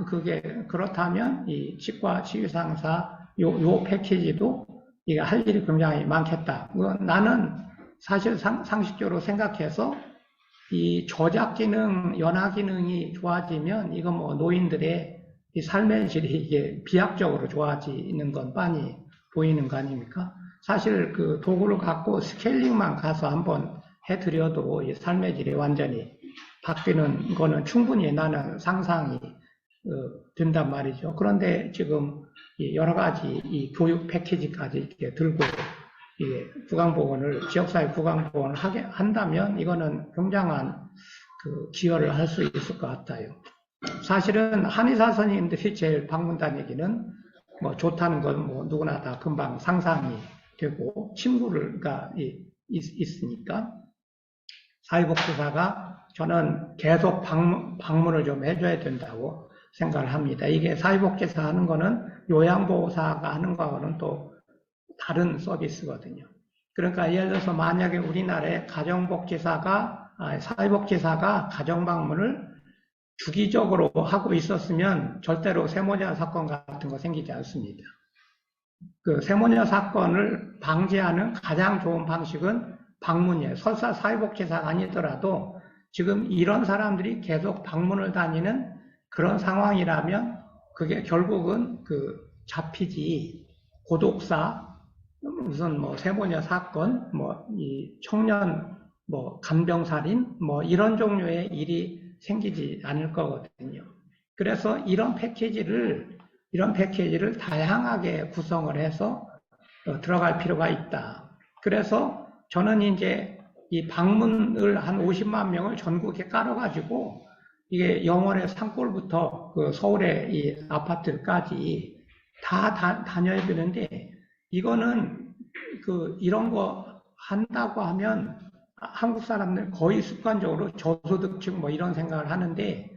그게 그렇다면 이 치과 치유상사 요 패키지도 이게 할 일이 굉장히 많겠다. 나는 사실 상식적으로 생각해서 이 저작 기능, 연화 기능이 좋아지면 이거 뭐 노인들의 이 삶의 질이 이게 비약적으로 좋아지는 건 빤히 보이는 거 아닙니까? 사실 그 도구를 갖고 스케일링만 가서 한번 해드려도 이 삶의 질이 완전히 바뀌는 거는 충분히 나는 상상이 된단 말이죠. 그런데 지금 여러 가지 이 교육 패키지까지 이렇게 들고 구강보건을 지역사회 구강보건을 한다면 이거는 굉장한 기여를 할 수 있을 것 같아요. 사실은 한의사 선생님들이 제일 방문 다니기는 뭐 좋다는 건 뭐 누구나 다 금방 상상이 되고 친구가 있으니까 사회복지사가 저는 계속 방문을 좀 해줘야 된다고 생각을 합니다. 이게 사회복지사 하는 거는 요양보호사가 하는 거하고는 또 다른 서비스거든요. 그러니까 예를 들어서 만약에 우리나라에 사회복지사가 가정방문을 주기적으로 하고 있었으면 절대로 세모자 사건 같은 거 생기지 않습니다. 그 세모자 사건을 방지하는 가장 좋은 방식은 방문이에요. 설사 사회복지사가 아니더라도 지금 이런 사람들이 계속 방문을 다니는 그런 상황이라면 그게 결국은 잡히지 고독사 무슨 뭐 세모녀 사건, 뭐 이 청년 뭐 간병살인 뭐 이런 종류의 일이 생기지 않을 거거든요. 그래서 이런 패키지를 다양하게 구성을 해서 들어갈 필요가 있다. 그래서 저는 이제 이 방문을 한 50만 명을 전국에 깔아가지고 이게 영월의 산골부터 서울의 이 아파트까지 다 다녀야 되는데 이거는 이런 거 한다고 하면 한국 사람들 거의 습관적으로 저소득층 뭐 이런 생각을 하는데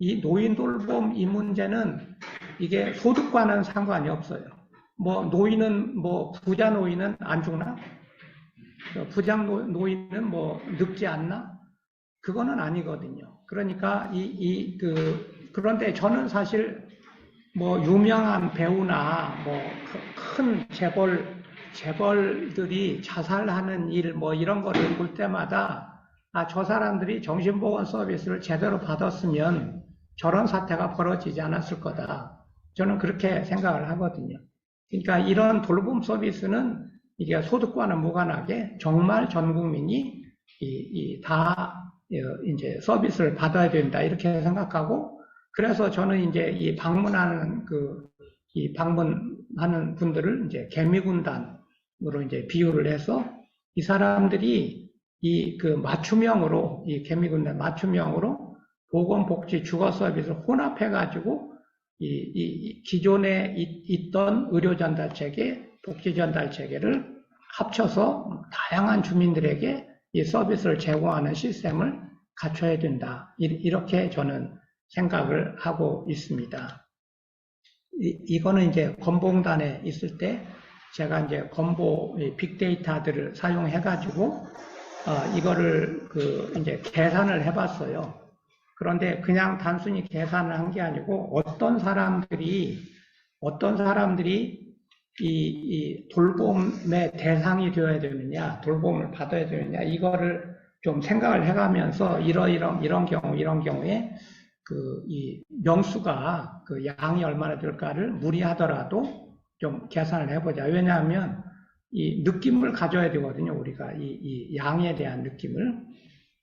이 노인 돌봄 이 문제는 이게 소득과는 상관이 없어요. 뭐 노인은 뭐 부자 노인은 안 죽나? 부장 노인은 뭐 늙지 않나? 그거는 아니거든요. 그러니까 그런데 저는 사실 뭐 유명한 배우나 뭐 큰 재벌들이 자살하는 일 뭐 이런 거를 볼 때마다 저 사람들이 정신보건 서비스를 제대로 받았으면 저런 사태가 벌어지지 않았을 거다. 저는 그렇게 생각을 하거든요. 그러니까 이런 돌봄 서비스는 이게 소득과는 무관하게 정말 전 국민이 다 이제 서비스를 받아야 된다 이렇게 생각하고 그래서 저는 이제 이 방문하는 이 방문하는 분들을 이제 개미군단으로 이제 비유를 해서 이 사람들이 맞춤형으로 이 개미군단 맞춤형으로 보건복지 주거 서비스를 혼합해 가지고 이 기존에 있던 의료 전달 체계, 복지 전달 체계를 합쳐서 다양한 주민들에게 이 서비스를 제공하는 시스템을 갖춰야 된다. 이렇게 저는 생각을 하고 있습니다. 이거는 이제 건보공단에 있을 때 제가 이제 건보 빅데이터들을 사용해 가지고 이거를 이제 계산을 해봤어요. 그런데 그냥 단순히 계산을 한 게 아니고 어떤 사람들이 이 돌봄의 대상이 되어야 되느냐, 돌봄을 받아야 되느냐, 이거를 좀 생각을 해가면서 이런 경우에 이 명수가 양이 얼마나 될까를 무리하더라도 좀 계산을 해보자. 왜냐하면 이 느낌을 가져야 되거든요. 우리가 이 양에 대한 느낌을.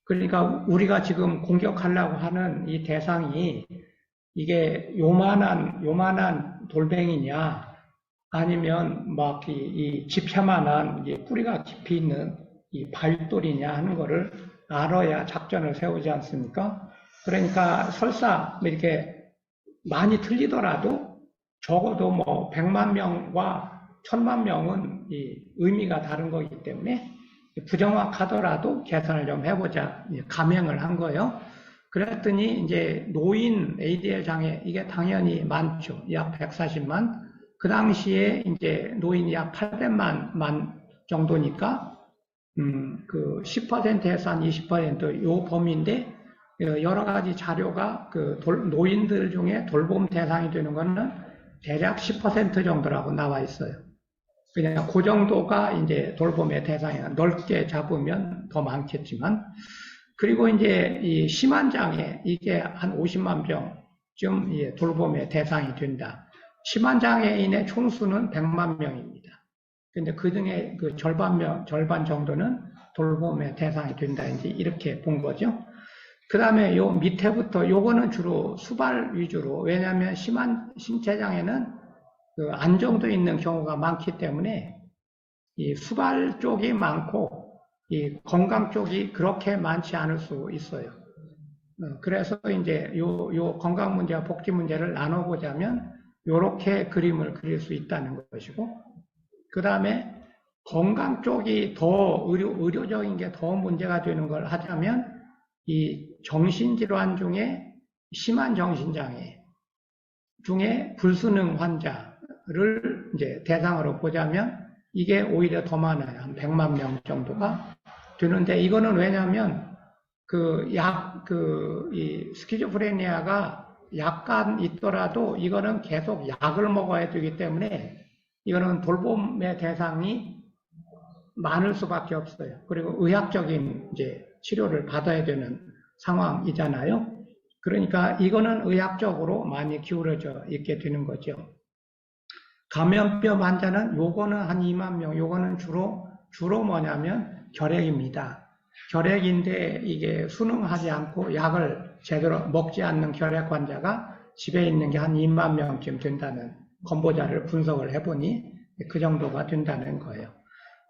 그러니까 우리가 지금 공격하려고 하는 이 대상이 이게 요만한 돌멩이냐, 아니면 막 이 집채만한 뿌리가 깊이 있는 이 발돌이냐 하는 거를 알아야 작전을 세우지 않습니까? 그러니까 설사 이렇게 많이 틀리더라도 적어도 뭐 100만 명과 1000만 명은 이 의미가 다른 거기 때문에 부정확하더라도 계산을 좀 해보자 감행을 한 거예요. 그랬더니 이제 노인 ADL 장애 이게 당연히 많죠. 약 140만. 그 당시에 이제 노인이 약 800만 정도니까 그 10%에서 한 20% 범위인데 여러 가지 자료가 노인들 중에 돌봄 대상이 되는 거는 대략 10% 정도라고 나와 있어요. 그냥 그 정도가 이제 돌봄의 대상이야. 넓게 잡으면 더 많겠지만. 그리고 이제 이 심한 장애, 이게 한 50만 병쯤 돌봄의 대상이 된다. 심한 장애인의 총수는 100만 명입니다. 근데 그 중에 절반 정도는 돌봄의 대상이 된다. 이제 이렇게 본 거죠. 그 다음에 요 밑에부터 요거는 주로 수발 위주로, 왜냐하면 심한 신체장애는 안정돼 있는 경우가 많기 때문에 이 수발 쪽이 많고 이 건강 쪽이 그렇게 많지 않을 수 있어요. 그래서 이제 요 건강 문제와 복지 문제를 나눠보자면 요렇게 그림을 그릴 수 있다는 것이고, 그 다음에 건강 쪽이 더 의료적인 게 더 문제가 되는 걸 하자면 이 정신질환 중에 심한 정신장애 중에 불수능 환자를 이제 대상으로 보자면 이게 오히려 더 많아요. 한 100만 명 정도가 되는데, 이거는 왜냐하면 이 스키즈프레니아가 약간 있더라도 이거는 계속 약을 먹어야 되기 때문에 이거는 돌봄의 대상이 많을 수밖에 없어요. 그리고 의학적인 이제 치료를 받아야 되는 상황이잖아요. 그러니까 이거는 의학적으로 많이 기울어져 있게 되는 거죠. 감염병 환자는 요거는 한 2만 명, 요거는 주로 뭐냐면 결핵입니다. 결핵인데 이게 순응하지 않고 약을 제대로 먹지 않는 결핵 환자가 집에 있는 게 한 2만 명쯤 된다는 건보자를 분석을 해보니 그 정도가 된다는 거예요.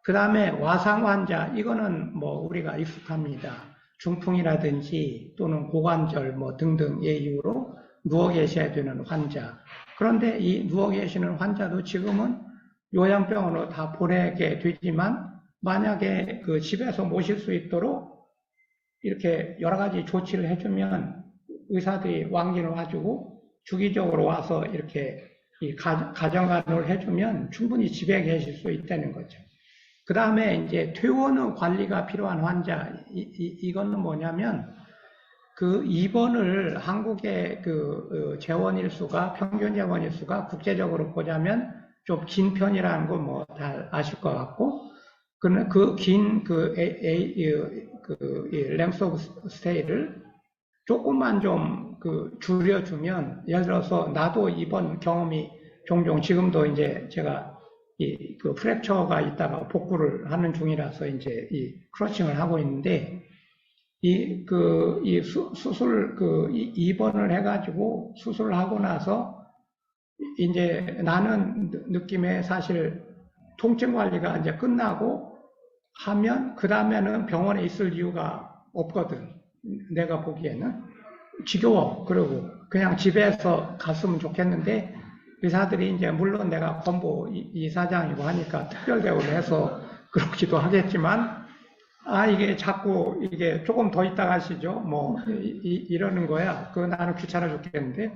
그 다음에 와상 환자, 이거는 뭐 우리가 익숙합니다. 중풍이라든지 또는 고관절 뭐 등등의 이유로 누워 계셔야 되는 환자. 그런데 이 누워 계시는 환자도 지금은 요양병원으로 다 보내게 되지만 만약에 그 집에서 모실 수 있도록 이렇게 여러 가지 조치를 해주면 의사들이 왕진을 와주고 주기적으로 와서 이렇게 이 가정간호를 해주면 충분히 집에 계실 수 있다는 거죠. 그 다음에 이제 퇴원 후 관리가 필요한 환자, 이거는 뭐냐면 그 입원을 한국의 그 재원일 수가, 평균 재원일 수가 국제적으로 보자면 좀 긴 편이라는 거 뭐 다 아실 것 같고, 그 긴 랭스 오브 스테이를 조금만 좀 줄여주면, 예를 들어서 나도 이번 경험이 종종 지금도 이제 제가 그 프랙처가 있다가 복구를 하는 중이라서 이제 이 크러칭을 하고 있는데, 수술, 입원을 해가지고 수술을 하고 나서 이제 나는 느낌에 사실 통증 관리가 이제 끝나고 하면 그 다음에는 병원에 있을 이유가 없거든. 내가 보기에는 지겨워. 그러고 그냥 집에서 갔으면 좋겠는데 의사들이 이제 물론 내가 권보 이사장이고 하니까 특별 대우를 해서 그렇기도 하겠지만 이게 자꾸 이게 조금 더 있다 가시죠. 뭐 이러는 거야. 나는 귀찮아 죽겠는데.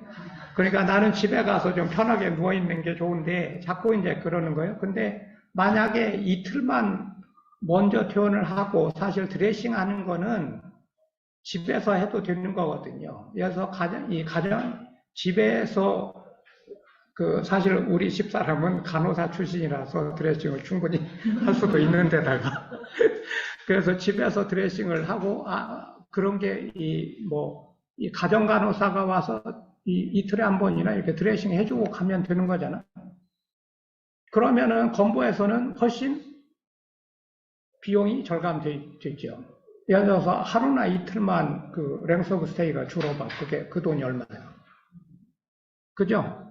그러니까 나는 집에 가서 좀 편하게 누워 있는 게 좋은데 자꾸 이제 그러는 거예요. 근데 만약에 이틀만 먼저 퇴원을 하고 사실 드레싱 하는 거는 집에서 해도 되는 거거든요. 그래서 집에서 사실 우리 집사람은 간호사 출신이라서 드레싱을 충분히 할 수도 있는 데다가 그래서 집에서 드레싱을 하고 그런 게 이 가정 간호사가 와서 이틀에 한 번이나 이렇게 드레싱 해주고 가면 되는 거잖아. 그러면은 건보에서는 훨씬 비용이 절감되죠. 예를 들어서 하루나 이틀만 랭스 오브 스테이가 줄어봐. 그 돈이 얼마야? 그죠?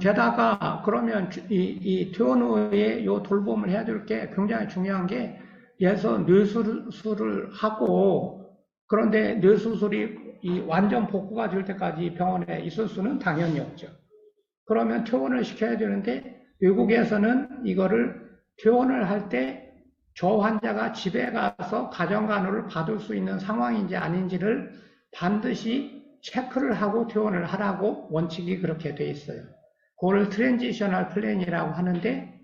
게다가 그러면 이 퇴원 후에 요 돌봄을 해야 될 게 굉장히 중요한 게, 예서 뇌수술을 하고, 그런데 뇌수술이 완전 복구가 될 때까지 병원에 있을 수는 당연히 없죠. 그러면 퇴원을 시켜야 되는데 외국에서는 이거를 퇴원을 할 때 저 환자가 집에 가서 가정간호를 받을 수 있는 상황인지 아닌지를 반드시 체크를 하고 퇴원을 하라고 원칙이 그렇게 돼 있어요. 그걸 트랜지셔널 플랜이라고 하는데,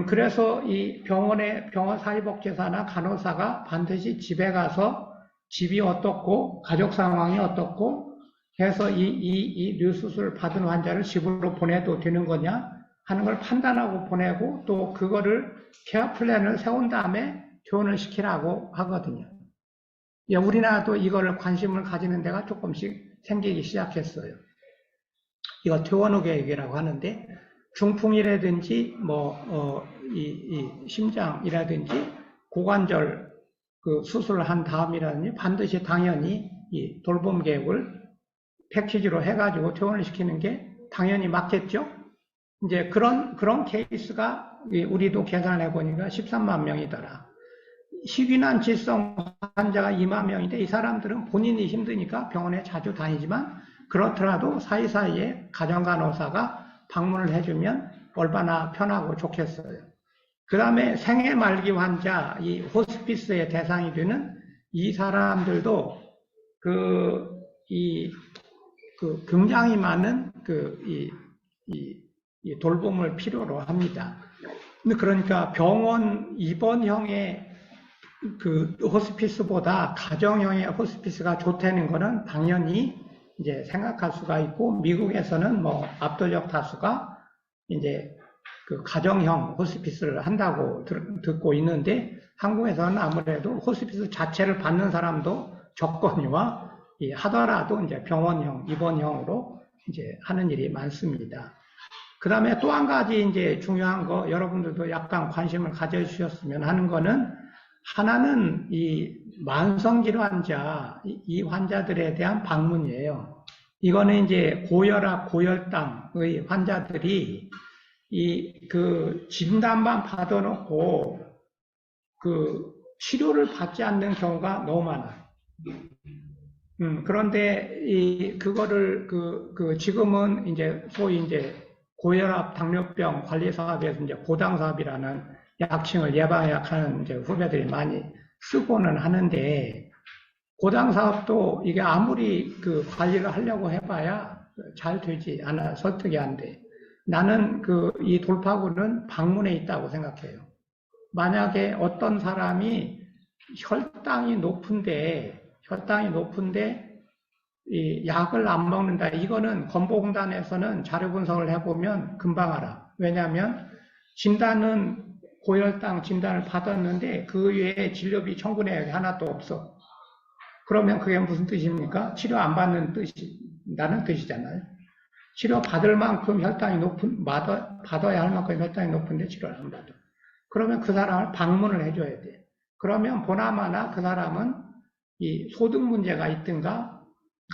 그래서 이 병원 사회복지사나 간호사가 반드시 집에 가서 집이 어떻고 가족 상황이 어떻고 해서 이 뇌수술 받은 환자를 집으로 보내도 되는 거냐 하는 걸 판단하고 보내고, 또 그거를 케어 플랜을 세운 다음에 퇴원을 시키라고 하거든요. 우리나라도 이걸 관심을 가지는 데가 조금씩 생기기 시작했어요. 이거 퇴원 후 계획이라고 하는데, 중풍이라든지 심장이라든지 고관절 수술을 한 다음이라든지 반드시 당연히 이 돌봄 계획을 패키지로 해가지고 퇴원을 시키는 게 당연히 맞겠죠. 이제 그런 케이스가 우리도 계산을 해보니까 13만 명이더라. 희귀난 질성 환자가 2만 명인데 이 사람들은 본인이 힘드니까 병원에 자주 다니지만, 그렇더라도 사이사이에 가정간호사가 방문을 해주면 얼마나 편하고 좋겠어요. 그 다음에 생애 말기 환자, 이 호스피스의 대상이 되는 이 사람들도 굉장히 많은 이 돌봄을 필요로 합니다. 그러니까 병원 입원형의 호스피스보다 가정형의 호스피스가 좋다는 거는 당연히 이제 생각할 수가 있고, 미국에서는 압도적 다수가 이제 가정형 호스피스를 한다고 듣고 있는데, 한국에서는 아무래도 호스피스 자체를 받는 사람도 적거니와 하더라도 이제 병원형, 입원형으로 이제 하는 일이 많습니다. 그 다음에 또 한 가지 이제 중요한 거, 여러분들도 약간 관심을 가져주셨으면 하는 거는, 하나는 이 만성질환자, 이 환자들에 대한 방문이에요. 이거는 이제 고혈압, 고혈당의 환자들이 진단만 받아놓고 치료를 받지 않는 경우가 너무 많아요. 그런데 그거를 지금은 이제 소위 이제 고혈압 당뇨병 관리 사업에서 이제 고당 사업이라는 약칭을 예방약하는 이제 후배들이 많이 쓰고는 하는데, 고당 사업도 이게 아무리 그 관리를 하려고 해봐야 잘 되지 않아, 설득이 안 돼. 나는 이 돌파구는 방문에 있다고 생각해요. 만약에 어떤 사람이 혈당이 높은데 이 약을 안 먹는다. 이거는 건보공단에서는 자료 분석을 해보면 금방 알아. 왜냐하면 진단은 고혈당 진단을 받았는데 그 외에 진료비 청구 내역이 하나도 없어. 그러면 그게 무슨 뜻입니까? 치료 안 받는 나는 뜻이잖아요. 치료 받을 만큼 받아야 할 만큼 혈당이 높은데 치료를 안 받아. 그러면 그 사람을 방문을 해줘야 돼. 그러면 보나마나 그 사람은 이 소득 문제가 있든가,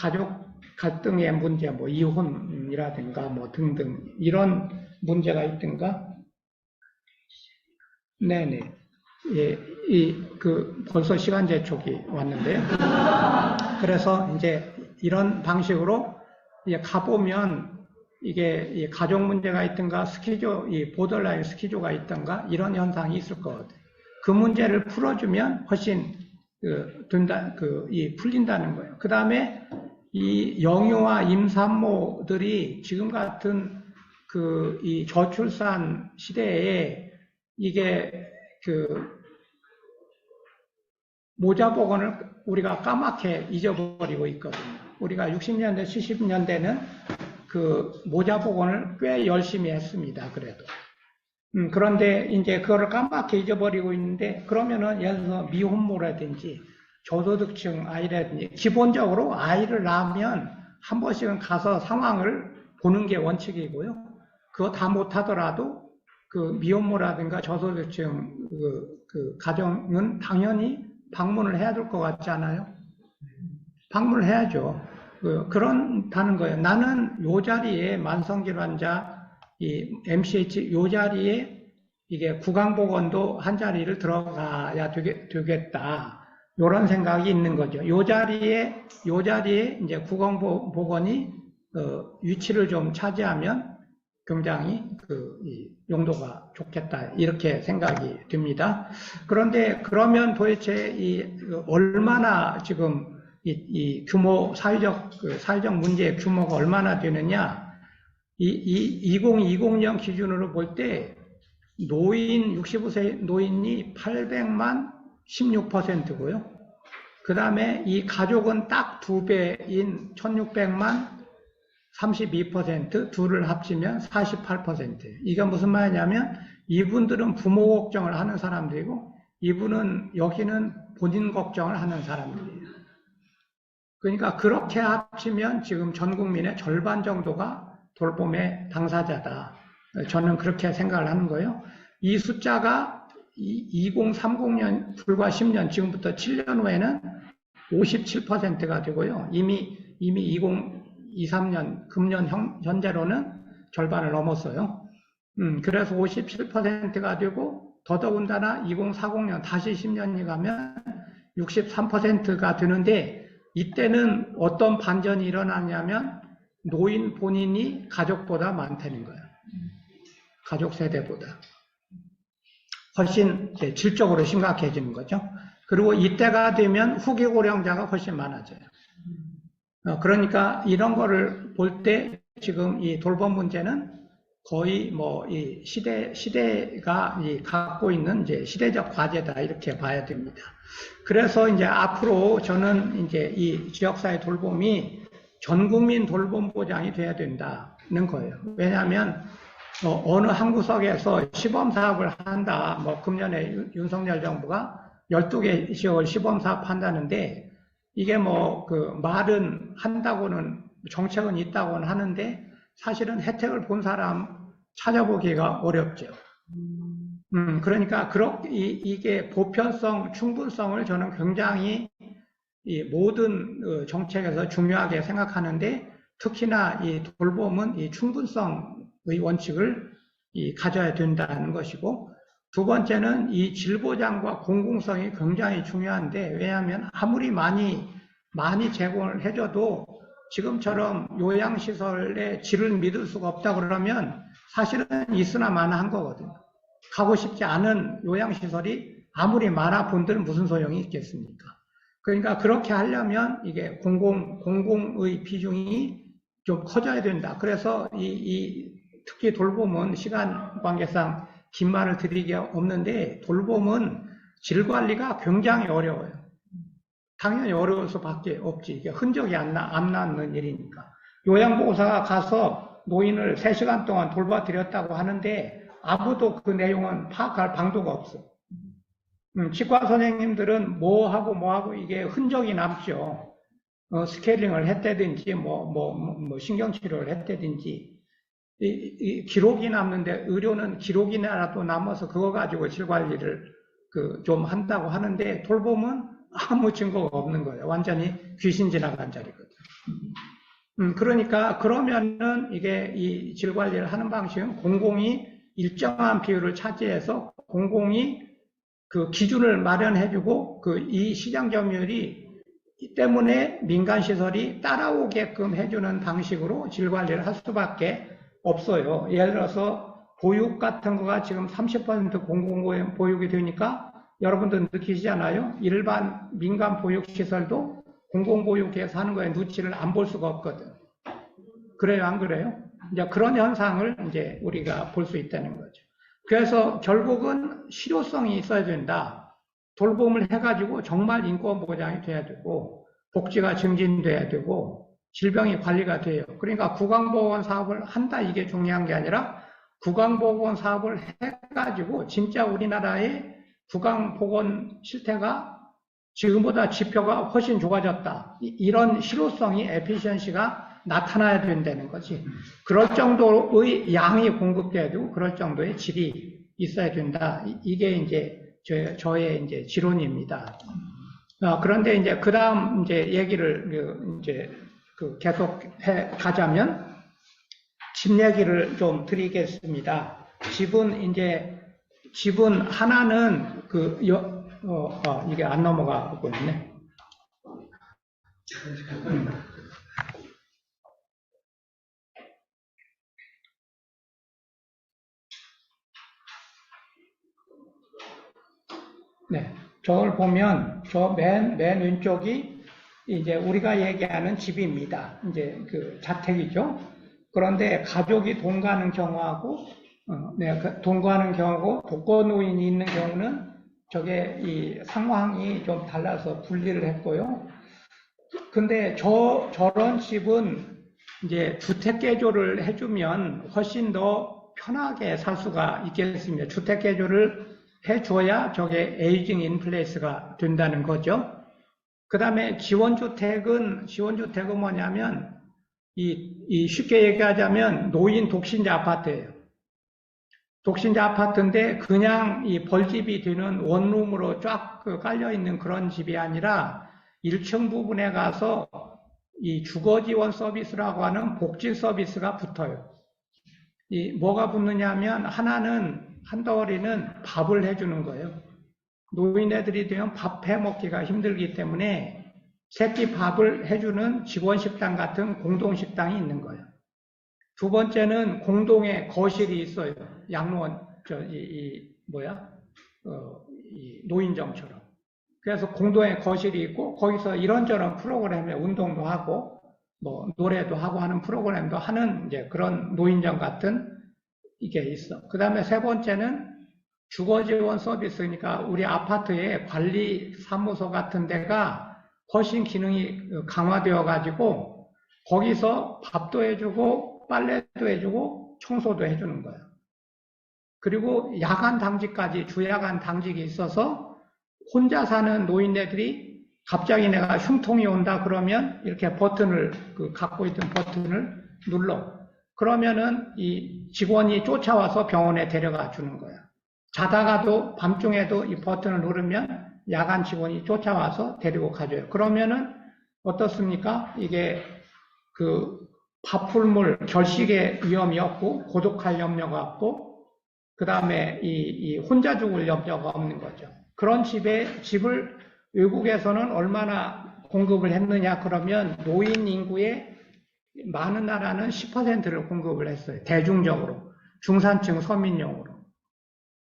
가족 갈등의 문제, 뭐 이혼이라든가 뭐 등등 이런 문제가 있든가, 네네. 예, 벌써 시간 제촉이 왔는데요. 그래서 이제 이런 방식으로 이제 가보면 이게 가족 문제가 있든가 이 보더라인 스키조가 있든가 이런 현상이 있을 거거든요. 그 문제를 풀어주면 훨씬 풀린다는 거예요. 그 다음에 이 영유아 임산모들이 지금 같은 이 저출산 시대에 이게 모자보건을 우리가 까맣게 잊어버리고 있거든요. 우리가 60년대, 70년대는 모자보건을 꽤 열심히 했습니다. 그래도. 그런데 이제 그거를 까맣게 잊어버리고 있는데, 그러면은 예를 들어서 미혼모라든지 저소득층 아이라든지 기본적으로 아이를 낳으면 한 번씩은 가서 상황을 보는 게 원칙이고요. 그거 다 못하더라도 미혼모라든가 저소득층 가정은 당연히 방문을 해야 될 것 같지 않아요? 방문을 해야죠. 그런다는 거예요. 나는 요 자리에 만성질환자, 이 MCH 요 자리에 이게 구강보건도 한 자리를 들어가야 되겠다. 요런 생각이 있는 거죠. 요 자리에 이제 구강보건이 위치를 좀 차지하면 굉장히 이 용도가 좋겠다. 이렇게 생각이 듭니다. 그런데 그러면 도대체 얼마나 지금 이 규모, 사회적 문제의 규모가 얼마나 되느냐? 2020년 기준으로 볼 때 65세 노인이 800만 16%고요. 그 다음에 이 가족은 딱 2배인 1600만 32%, 둘을 합치면 48%. 이게 무슨 말이냐면 이분들은 부모 걱정을 하는 사람들이고 여기는 본인 걱정을 하는 사람들이에요. 그러니까 그렇게 합치면 지금 전 국민의 절반 정도가 돌봄의 당사자다. 저는 그렇게 생각을 하는 거예요. 이 숫자가 2030년, 불과 10년, 지금부터 7년 후에는 57%가 되고요. 이미 2023년, 금년 현재로는 절반을 넘었어요. 그래서 57%가 되고, 더더군다나 2040년, 다시 10년이 가면 63%가 되는데, 이때는 어떤 반전이 일어나냐면 노인 본인이 가족보다 많다는 거예요. 가족 세대보다. 훨씬 질적으로 심각해지는 거죠. 그리고 이때가 되면 후기 고령자가 훨씬 많아져요. 그러니까 이런 거를 볼 때 지금 이 돌봄 문제는 거의 이 시대가 갖고 있는 이제 시대적 과제다 이렇게 봐야 됩니다. 그래서 이제 앞으로 저는 이제 이 지역사회 돌봄이 전 국민 돌봄 보장이 돼야 된다는 거예요. 왜냐하면 어느 한 구석에서 시범 사업을 한다. 금년에 윤석열 정부가 12개 지역을 시범 사업 한다는데 이게 말은 한다고는 정책은 있다고는 하는데 사실은 혜택을 본 사람 찾아보기가 어렵죠. 그러니까 이게 보편성, 충분성을 저는 굉장히 이 모든 정책에서 중요하게 생각하는데 특히나 이 돌봄은 이 충분성의 원칙을 가져야 된다는 것이고 두 번째는 이 질보장과 공공성이 굉장히 중요한데 왜냐하면 아무리 많이 제공을 해줘도 지금처럼 요양시설의 질을 믿을 수가 없다 그러면 사실은 있으나 마나한 거거든요. 가고 싶지 않은 요양시설이 아무리 많아 본들 무슨 소용이 있겠습니까? 그러니까 그렇게 하려면 이게 공공의 비중이 좀 커져야 된다. 그래서 특히 돌봄은 시간 관계상 긴 말을 드리기 없는데 돌봄은 질 관리가 굉장히 어려워요. 당연히 어려울 수밖에 없지. 이게 흔적이 안 남는 일이니까. 요양보호사가 가서 노인을 3시간 동안 돌봐드렸다고 하는데 아무도 그 내용은 파악할 방도가 없어. 치과 선생님들은 뭐하고 이게 흔적이 남죠. 스케일링을 했다든지, 신경치료를 했다든지, 이 기록이 남는데, 의료는 기록이라도 남아서 그거 가지고 질 관리를 좀 한다고 하는데, 돌봄은 아무 증거가 없는 거예요. 완전히 귀신 지나간 자리거든. 그러니까, 그러면은 이게 이 질 관리를 하는 방식은 공공이 일정한 비율을 차지해서 공공이 그 기준을 마련해주고 이 시장 점유율이 때문에 민간 시설이 따라오게끔 해주는 방식으로 질 관리를 할 수밖에 없어요. 예를 들어서 보육 같은 거가 지금 30% 공공보육이 되니까 여러분들 느끼시잖아요. 일반 민간 보육시설도 공공보육에서 하는 거에 눈치를 안 볼 수가 없거든. 그래요, 안 그래요? 이제 그런 현상을 이제 우리가 볼 수 있다는 거죠. 그래서 결국은 실효성이 있어야 된다. 돌봄을 해가지고 정말 인권 보장이 돼야 되고 복지가 증진돼야 되고 질병이 관리가 돼요. 그러니까 구강보건 사업을 한다 이게 중요한 게 아니라 구강보건 사업을 해가지고 진짜 우리나라의 구강보건 실태가 지금보다 지표가 훨씬 좋아졌다. 이런 실효성이 에피션시가 나타나야 된다는 거지. 그럴 정도의 양이 공급돼야 되고 그럴 정도의 질이 있어야 된다. 이게 이제 저의 이제 지론입니다. 그런데 이제 그 다음 이제 얘기를 이제 계속 해 가자면 집 얘기를 좀 드리겠습니다. 집은 하나는 이게 안 넘어가고 있네. 네, 저걸 보면 저 맨 왼쪽이 이제 우리가 얘기하는 집입니다. 이제 그 자택이죠. 그런데 가족이 동거하는 경우하고, 동거하는 경우고 독거노인이 있는 경우는 저게 이 상황이 좀 달라서 분리를 했고요. 근데 저런 집은 이제 주택 개조를 해주면 훨씬 더 편하게 살 수가 있겠습니다. 주택 개조를 해줘야 저게 에이징 인플레이스가 된다는 거죠. 그 다음에 지원주택은 뭐냐면, 쉽게 얘기하자면 노인 독신자 아파트예요. 독신자 아파트인데 그냥 이 벌집이 되는 원룸으로 쫙 깔려있는 그런 집이 아니라 1층 부분에 가서 이 주거지원 서비스라고 하는 복지 서비스가 붙어요. 뭐가 붙느냐 하면 하나는 한덩어리는 밥을 해주는 거예요. 노인네들이 되면 밥 해먹기가 힘들기 때문에 새끼 밥을 해주는 직원식당 같은 공동식당이 있는 거예요. 두 번째는 공동의 거실이 있어요. 양로원, 노인정처럼. 그래서 공동의 거실이 있고 거기서 이런저런 프로그램에 운동도 하고 노래도 하고 하는 프로그램도 하는 이제 그런 노인정 같은 이게 있어. 그 다음에 세 번째는 주거지원 서비스니까 우리 아파트에 관리사무소 같은 데가 훨씬 기능이 강화되어 가지고 거기서 밥도 해주고 빨래도 해주고 청소도 해주는 거예요. 그리고 야간 당직까지 주야간 당직이 있어서 혼자 사는 노인네들이 갑자기 내가 흉통이 온다 그러면 이렇게 버튼을 갖고 있던 버튼을 눌러. 그러면은 이 직원이 쫓아와서 병원에 데려가 주는 거야. 자다가도 밤중에도 이 버튼을 누르면 야간 직원이 쫓아와서 데리고 가줘요. 그러면은 어떻습니까? 이게 밥풀물 결식의 위험이 없고 고독할 염려가 없고 그 다음에 이 혼자 죽을 염려가 없는 거죠. 그런 집을 외국에서는 얼마나 공급을 했느냐 그러면 노인 인구의 많은 나라는 10%를 공급을 했어요. 대중적으로 중산층 서민용으로.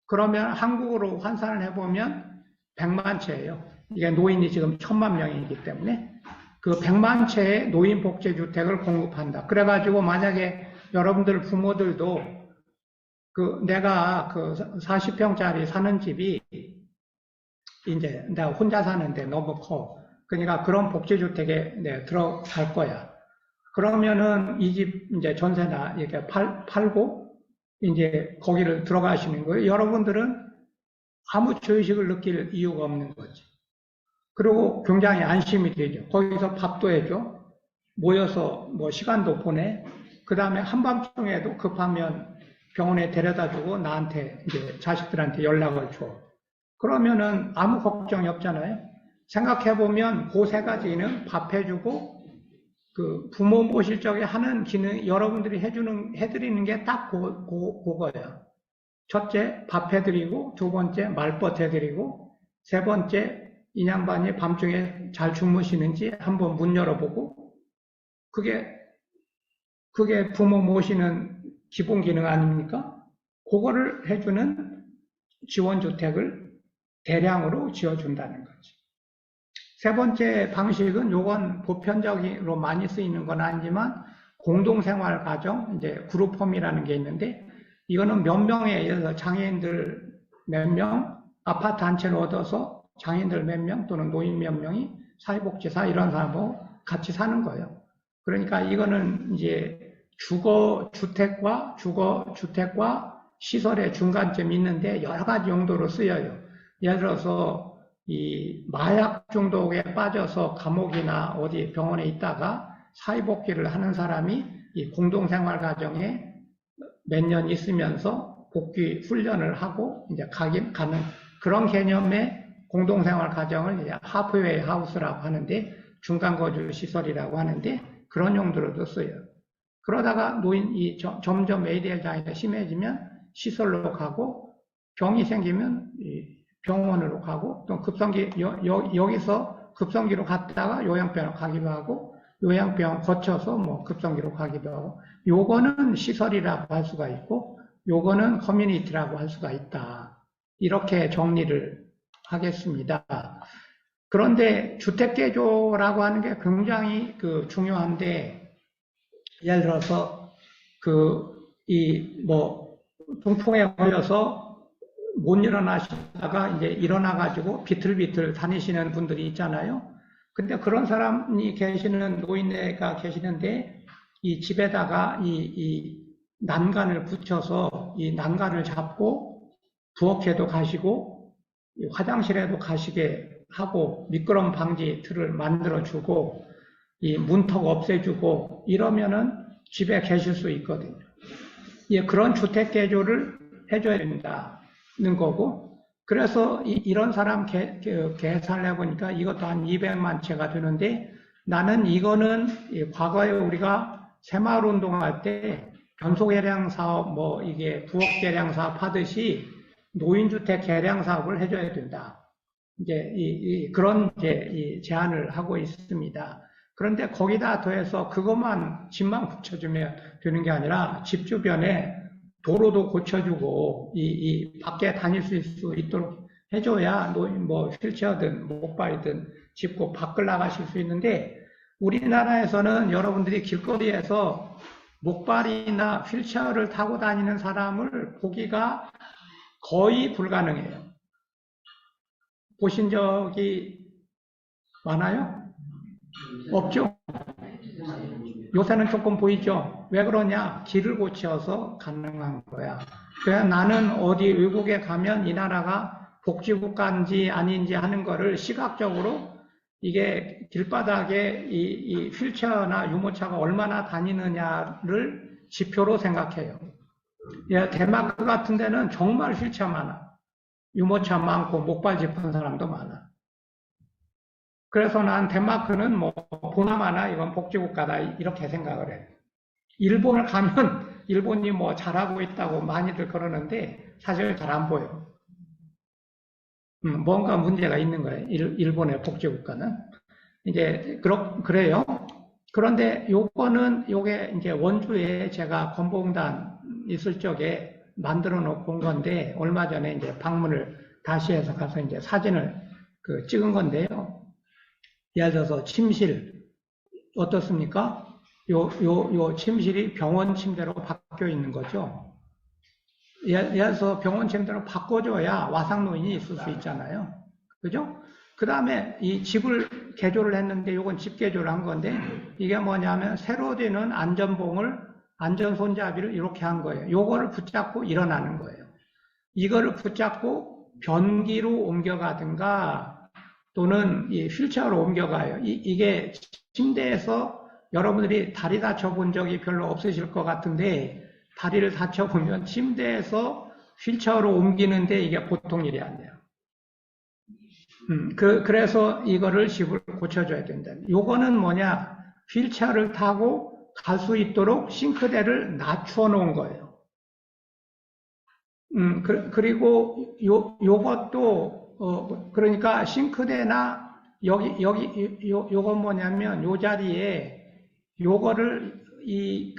그러면 한국으로 환산을 해보면 100만 채예요. 이게 노인이 지금 1000만 명이기 때문에 그 100만 채의 노인 복지주택을 공급한다. 그래가지고 만약에 여러분들 부모들도 내가 40평짜리 사는 집이 이제 내가 혼자 사는데 너무 커. 그러니까 그런 복지주택에 들어갈 거야. 그러면은 이 집 이제 전세나 이렇게 팔고 이제 거기를 들어가시는 거예요. 여러분들은 아무 죄의식을 느낄 이유가 없는 거지. 그리고 굉장히 안심이 되죠. 거기서 밥도 해줘. 모여서 뭐 시간도 보내. 그 다음에 한밤중에도 급하면 병원에 데려다 주고 나한테 이제 자식들한테 연락을 줘. 그러면은 아무 걱정이 없잖아요. 생각해보면 그 세 가지는 밥 해주고 그 부모 모실 적에 하는 기능, 여러분들이 해드리는 게 딱 그거예요. 첫째, 밥 해드리고, 두 번째, 말벗 해드리고, 세 번째, 이 양반이 밤중에 잘 주무시는지 한번 문 열어보고, 그게 부모 모시는 기본 기능 아닙니까? 그거를 해주는 지원주택을 대량으로 지어준다는 거지. 세 번째 방식은 요건 보편적으로 많이 쓰이는 건 아니지만 공동생활 가정, 이제 그룹홈이라는 게 있는데 이거는 몇 명에 의해서 장애인들 몇 명, 아파트 한 채를 얻어서 장애인들 몇 명 또는 노인 몇 명이 사회복지사 이런 사람하고 같이 사는 거예요. 그러니까 이거는 이제 주거주택과 시설의 중간점이 있는데 여러 가지 용도로 쓰여요. 예를 들어서 이 마약 중독에 빠져서 감옥이나 어디 병원에 있다가 사회복귀를 하는 사람이 이 공동생활 가정에 몇 년 있으면서 복귀 훈련을 하고 이제 가는 그런 개념의 공동생활 가정을 이제 하프웨이 하우스라고 하는데 중간거주 시설이라고 하는데 그런 용도로도 써요. 그러다가 노인이 점점 ADL 장애가 심해지면 시설로 가고 병이 생기면 병원으로 가고 또 여기서 급성기로 갔다가 요양병원 가기도 하고 요양병원 거쳐서 뭐 급성기로 가기도 하고 요거는 시설이라고 할 수가 있고 요거는 커뮤니티라고 할 수가 있다. 이렇게 정리를 하겠습니다. 그런데 주택개조라고 하는 게 굉장히 중요한데 예를 들어서 중풍에 걸려서 못 일어나시다가 이제 일어나가지고 비틀비틀 다니시는 분들이 있잖아요. 근데 그런 사람이 계시는 노인네가 계시는데 이 집에다가 이 난간을 붙여서 이 난간을 잡고 부엌에도 가시고 화장실에도 가시게 하고 미끄럼 방지 틀을 만들어주고 이 문턱 없애주고 이러면은 집에 계실 수 있거든요. 예, 그런 주택 개조를 해줘야 된다는 거고 그래서 이런 사람 계산을 해보니까 이것도 한 200만 채가 되는데 나는 이거는 과거에 우리가 새마을 운동할 때 변소 개량 사업 뭐 이게 부엌 개량 사업 하듯이 노인주택 개량 사업을 해줘야 된다. 이제 그런 이제 제안을 하고 있습니다. 그런데 거기다 더해서 그것만 집만 붙여주면 되는 게 아니라 집 주변에 도로도 고쳐주고 이 밖에 다닐 수 있도록 해줘야 노인 뭐 휠체어든 목발이든 짚고 밖을 나가실 수 있는데 우리나라에서는 여러분들이 길거리에서 목발이나 휠체어를 타고 다니는 사람을 보기가 거의 불가능해요. 보신 적이 많아요? 없죠? 요새는 조금 보이죠? 왜 그러냐? 길을 고쳐서 가능한 거야. 그래서 나는 어디 외국에 가면 이 나라가 복지국가인지 아닌지 하는 거를 시각적으로 이게 길바닥에 이 휠체어나 유모차가 얼마나 다니느냐를 지표로 생각해요. 예, 덴마크 같은 데는 정말 휠체어 많아. 유모차 많고 목발 짚은 사람도 많아. 그래서 난 덴마크는 뭐 보나마나 이건 복지국가다 이렇게 생각을 해. 일본을 가면 일본이 뭐 잘하고 있다고 많이들 그러는데 사실 잘 안 보여. 뭔가 문제가 있는 거예요. 일본의 복지국가는. 이제 그래요. 그런데 요게 이제 원주에 제가 건보공단 있을 적에 만들어 놓고 온 건데, 얼마 전에 이제 방문을 다시 해서 가서 이제 사진을 찍은 건데요. 예를 들어서 침실, 어떻습니까? 요 침실이 병원 침대로 바뀌어 있는 거죠. 예를 들어서 병원 침대로 바꿔줘야 와상노인이 있을 수 있잖아요. 그죠? 그 다음에 이 집을 개조를 했는데, 요건 집 개조를 한 건데, 이게 뭐냐면 새로 되는 안전봉을, 안전손잡이를 이렇게 한 거예요. 요거를 붙잡고 일어나는 거예요. 이거를 붙잡고 변기로 옮겨가든가 또는 이 휠체어로 옮겨가요. 이게 침대에서 여러분들이 다리 다쳐본 적이 별로 없으실 것 같은데, 다리를 다쳐보면 침대에서 휠체어로 옮기는데 이게 보통 일이 아니에요. 그래서 이거를 집을 고쳐줘야 된다. 요거는 뭐냐, 휠체어를 타고 갈 수 있도록 싱크대를 낮추어 놓은 거예요. 그리고 요것도 그러니까 싱크대나 요건 뭐냐면 요 자리에 요거를 이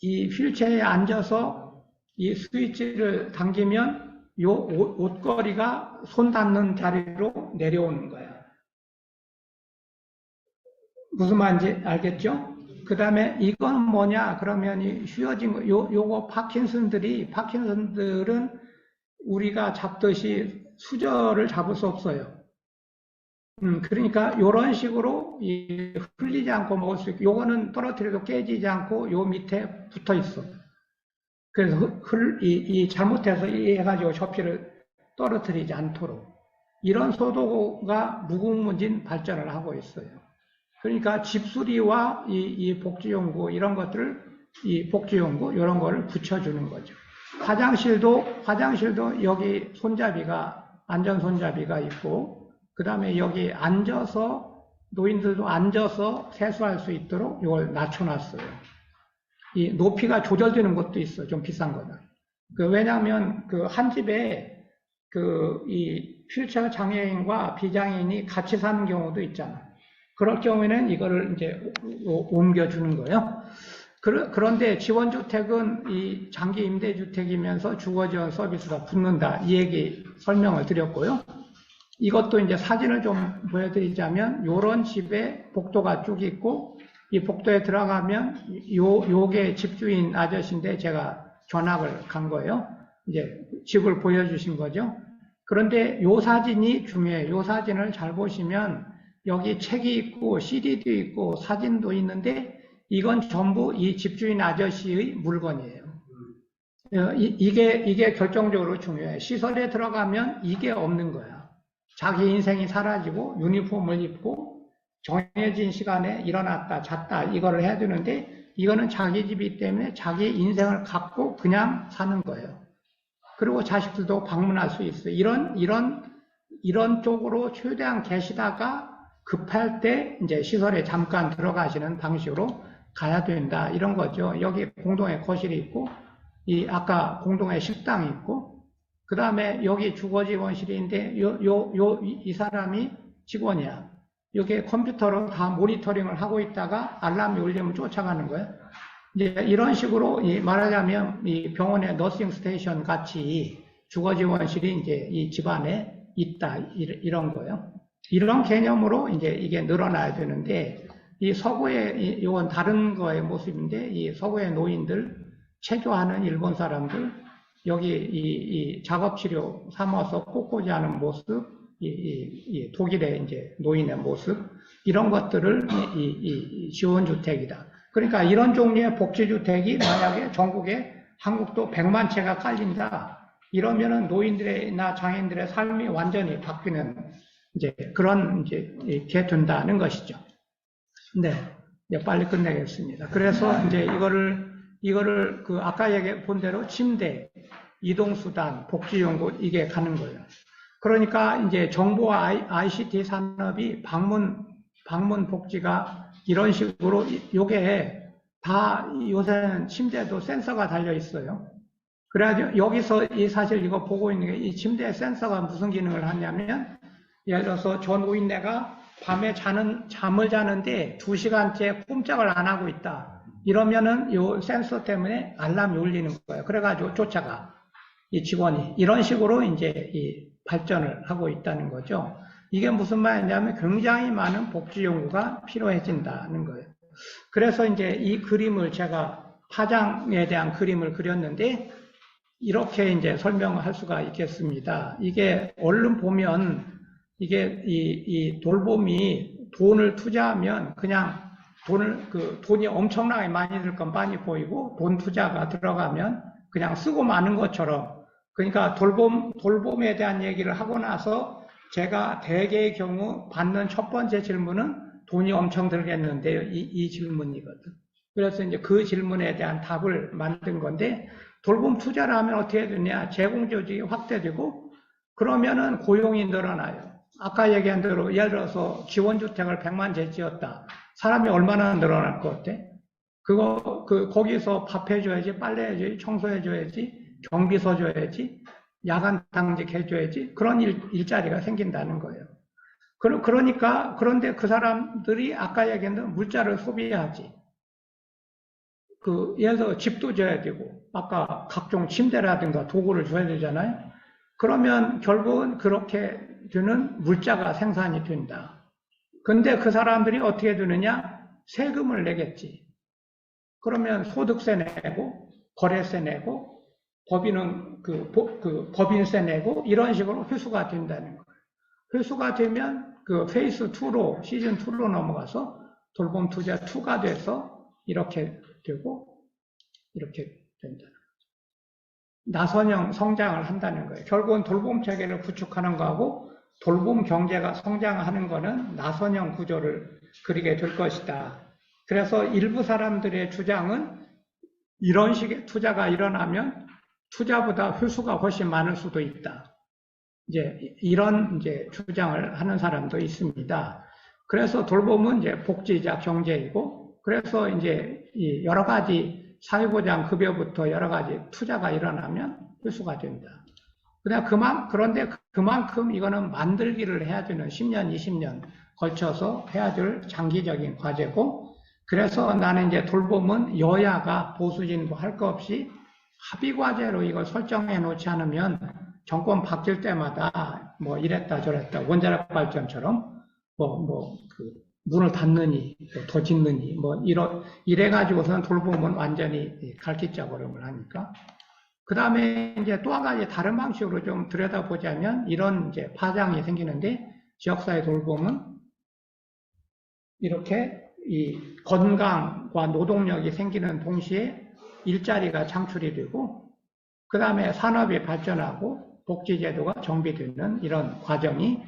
휠체어에 앉아서 이 스위치를 당기면 요 옷걸이가 손 닿는 자리로 내려오는 거야. 무슨 말인지 알겠죠? 그 다음에 이건 뭐냐 그러면 이 휘어진 거, 요거 파킨슨들은 우리가 잡듯이 수저를 잡을 수 없어요. 그러니까 요런 식으로 흘리지 않고 먹을 수 있고, 요거는 떨어뜨려도 깨지지 않고 요 밑에 붙어 있어. 그래서 잘못해서 해가지고 접시를 떨어뜨리지 않도록 이런 소도가 무궁무진 발전을 하고 있어요. 그러니까 집수리와 이 복지용구 이런 것들을 복지용구 이런 거를 붙여주는 거죠. 화장실도 여기 안전 손잡이가 있고, 그 다음에 여기 노인들도 앉아서 세수할 수 있도록 이걸 낮춰놨어요. 이 높이가 조절되는 것도 있어, 좀 비싼 거는. 왜냐하면 한 집에 이 휠체어 장애인과 비장애인이 같이 사는 경우도 있잖아. 그럴 경우에는 이거를 이제 옮겨주는 거예요. 그런데 지원주택은 이 장기 임대주택이면서 주거지원 서비스가 붙는다. 이 얘기 설명을 드렸고요. 이것도 이제 사진을 좀 보여드리자면, 요런 집에 복도가 쭉 있고, 이 복도에 들어가면 요게 집주인 아저씨인데 제가 전학을 간 거예요. 이제 집을 보여주신 거죠. 그런데 요 사진이 중요해요. 요 사진을 잘 보시면 여기 책이 있고 CD도 있고 사진도 있는데, 이건 전부 이 집주인 아저씨의 물건이에요. 이게 결정적으로 중요해요. 시설에 들어가면 이게 없는 거야. 자기 인생이 사라지고 유니폼을 입고 정해진 시간에 일어났다 잤다 이거를 해야 되는데, 이거는 자기 집이기 때문에 자기 인생을 갖고 그냥 사는 거예요. 그리고 자식들도 방문할 수 있어요. 이런 쪽으로 최대한 계시다가 급할 때 이제 시설에 잠깐 들어가시는 방식으로 가야 된다, 이런 거죠. 여기 공동의 거실이 있고, 아까 공동의 식당이 있고, 그 다음에 여기 주거지원실인데 이 사람이 직원이야. 여기 컴퓨터로 다 모니터링을 하고 있다가 알람이 울리면 쫓아가는 거예요. 이제 이런 식으로 말하자면 이 병원의 너싱 스테이션 같이 주거지원실이 이제 이 집안에 있다, 이런 거예요. 이런 개념으로 이제 이게 늘어나야 되는데, 이 서구의 이건 다른 거의 모습인데, 이 서구의 노인들, 체조하는 일본 사람들, 여기 이 작업치료 삼아서 꽃꽂이 하는 모습, 이 독일의 이제 노인의 모습, 이런 것들을 이 지원주택이다. 그러니까 이런 종류의 복지주택이 만약에 전국에 한국도 100만 채가 깔린다, 이러면은 노인들이나 장애인들의 삶이 완전히 바뀌는 그런 게 된다는 것이죠. 네, 이제 빨리 끝내겠습니다. 그래서 이제 이거를 아까 얘기 본 대로 침대, 이동수단, 복지연구 이게 가는 거예요. 그러니까 이제 정보와 ICT 산업이 방문 복지가 이런 식으로, 요게 다 요새는 침대에도 센서가 달려 있어요. 그래가지고 여기서 사실 이거 보고 있는 게, 이 침대 센서가 무슨 기능을 하냐면, 예를 들어서 저 노인네가 밤에 잠을 자는데 2시간째 꼼짝을 안 하고 있다. 이러면은 요 센서 때문에 알람이 울리는 거예요. 그래가지고 쫓아가. 이 직원이. 이런 식으로 이제 이 발전을 하고 있다는 거죠. 이게 무슨 말이냐면 굉장히 많은 복지 연구가 필요해진다는 거예요. 그래서 이제 이 그림을 제가 파장에 대한 그림을 그렸는데 이렇게 이제 설명을 할 수가 있겠습니다. 이게 얼른 보면 이게 이 돌봄이 돈을 투자하면 그냥 돈이 엄청나게 많이 들 건 많이 보이고 돈 투자가 들어가면 그냥 쓰고 마는 것처럼 그러니까 돌봄에 대한 얘기를 하고 나서 제가 대개의 경우 받는 첫 번째 질문은 돈이 엄청 들겠는데요. 이 질문이거든. 그래서 이제 그 질문에 대한 답을 만든 건데 돌봄 투자를 하면 어떻게 되냐. 제공 조직이 확대되고 그러면은 고용이 늘어나요. 아까 얘기한 대로 예를 들어서 지원주택을 100만 채 지었다. 사람이 얼마나 늘어날 것 같아? 거기서 밥 해줘야지, 빨래 해줘야지, 청소해줘야지, 경비서 줘야지, 야간 당직 해줘야지, 그런 일자리가 생긴다는 거예요. 그러니까, 그런데 그 사람들이 아까 얘기한 대로 물자를 소비하지. 예를 들어 집도 줘야 되고, 아까 각종 침대라든가 도구를 줘야 되잖아요. 그러면 결국은 그렇게 되는 물자가 생산이 된다. 근데 그 사람들이 어떻게 되느냐? 세금을 내겠지. 그러면 소득세 내고, 거래세 내고, 법인세 내고, 이런 식으로 회수가 된다는 거예요. 회수가 되면 페이스 2로, 시즌 2로 넘어가서 돌봄 투자 2가 돼서 이렇게 되고, 이렇게 된다. 나선형 성장을 한다는 거예요. 결국은 돌봄 체계를 구축하는 거하고 돌봄 경제가 성장하는 거는 나선형 구조를 그리게 될 것이다. 그래서 일부 사람들의 주장은 이런 식의 투자가 일어나면 투자보다 회수가 훨씬 많을 수도 있다. 이런 주장을 하는 사람도 있습니다. 그래서 돌봄은 복지자 경제이고, 그래서 여러 가지 사회보장 급여부터 여러 가지 투자가 일어나면 회수가 된다. 그런데 그만큼 이거는 만들기를 해야 되는 10년, 20년 걸쳐서 해야 될 장기적인 과제고, 그래서 나는 돌봄은 여야가 보수진보 할 거 없이 합의과제로 이걸 설정해 놓지 않으면 정권 바뀔 때마다 뭐 이랬다 저랬다 원자력 발전처럼 문을 닫느니 더 짓느니 이래가지고서는 돌봄은 완전히 갈기자버림을 하니까. 그 다음에 또 한 가지 다른 방식으로 좀 들여다보자면 이런 파장이 생기는데, 지역사회 돌봄은 이렇게 이 건강과 노동력이 생기는 동시에 일자리가 창출이 되고, 그 다음에 산업이 발전하고 복지제도가 정비되는 이런 과정이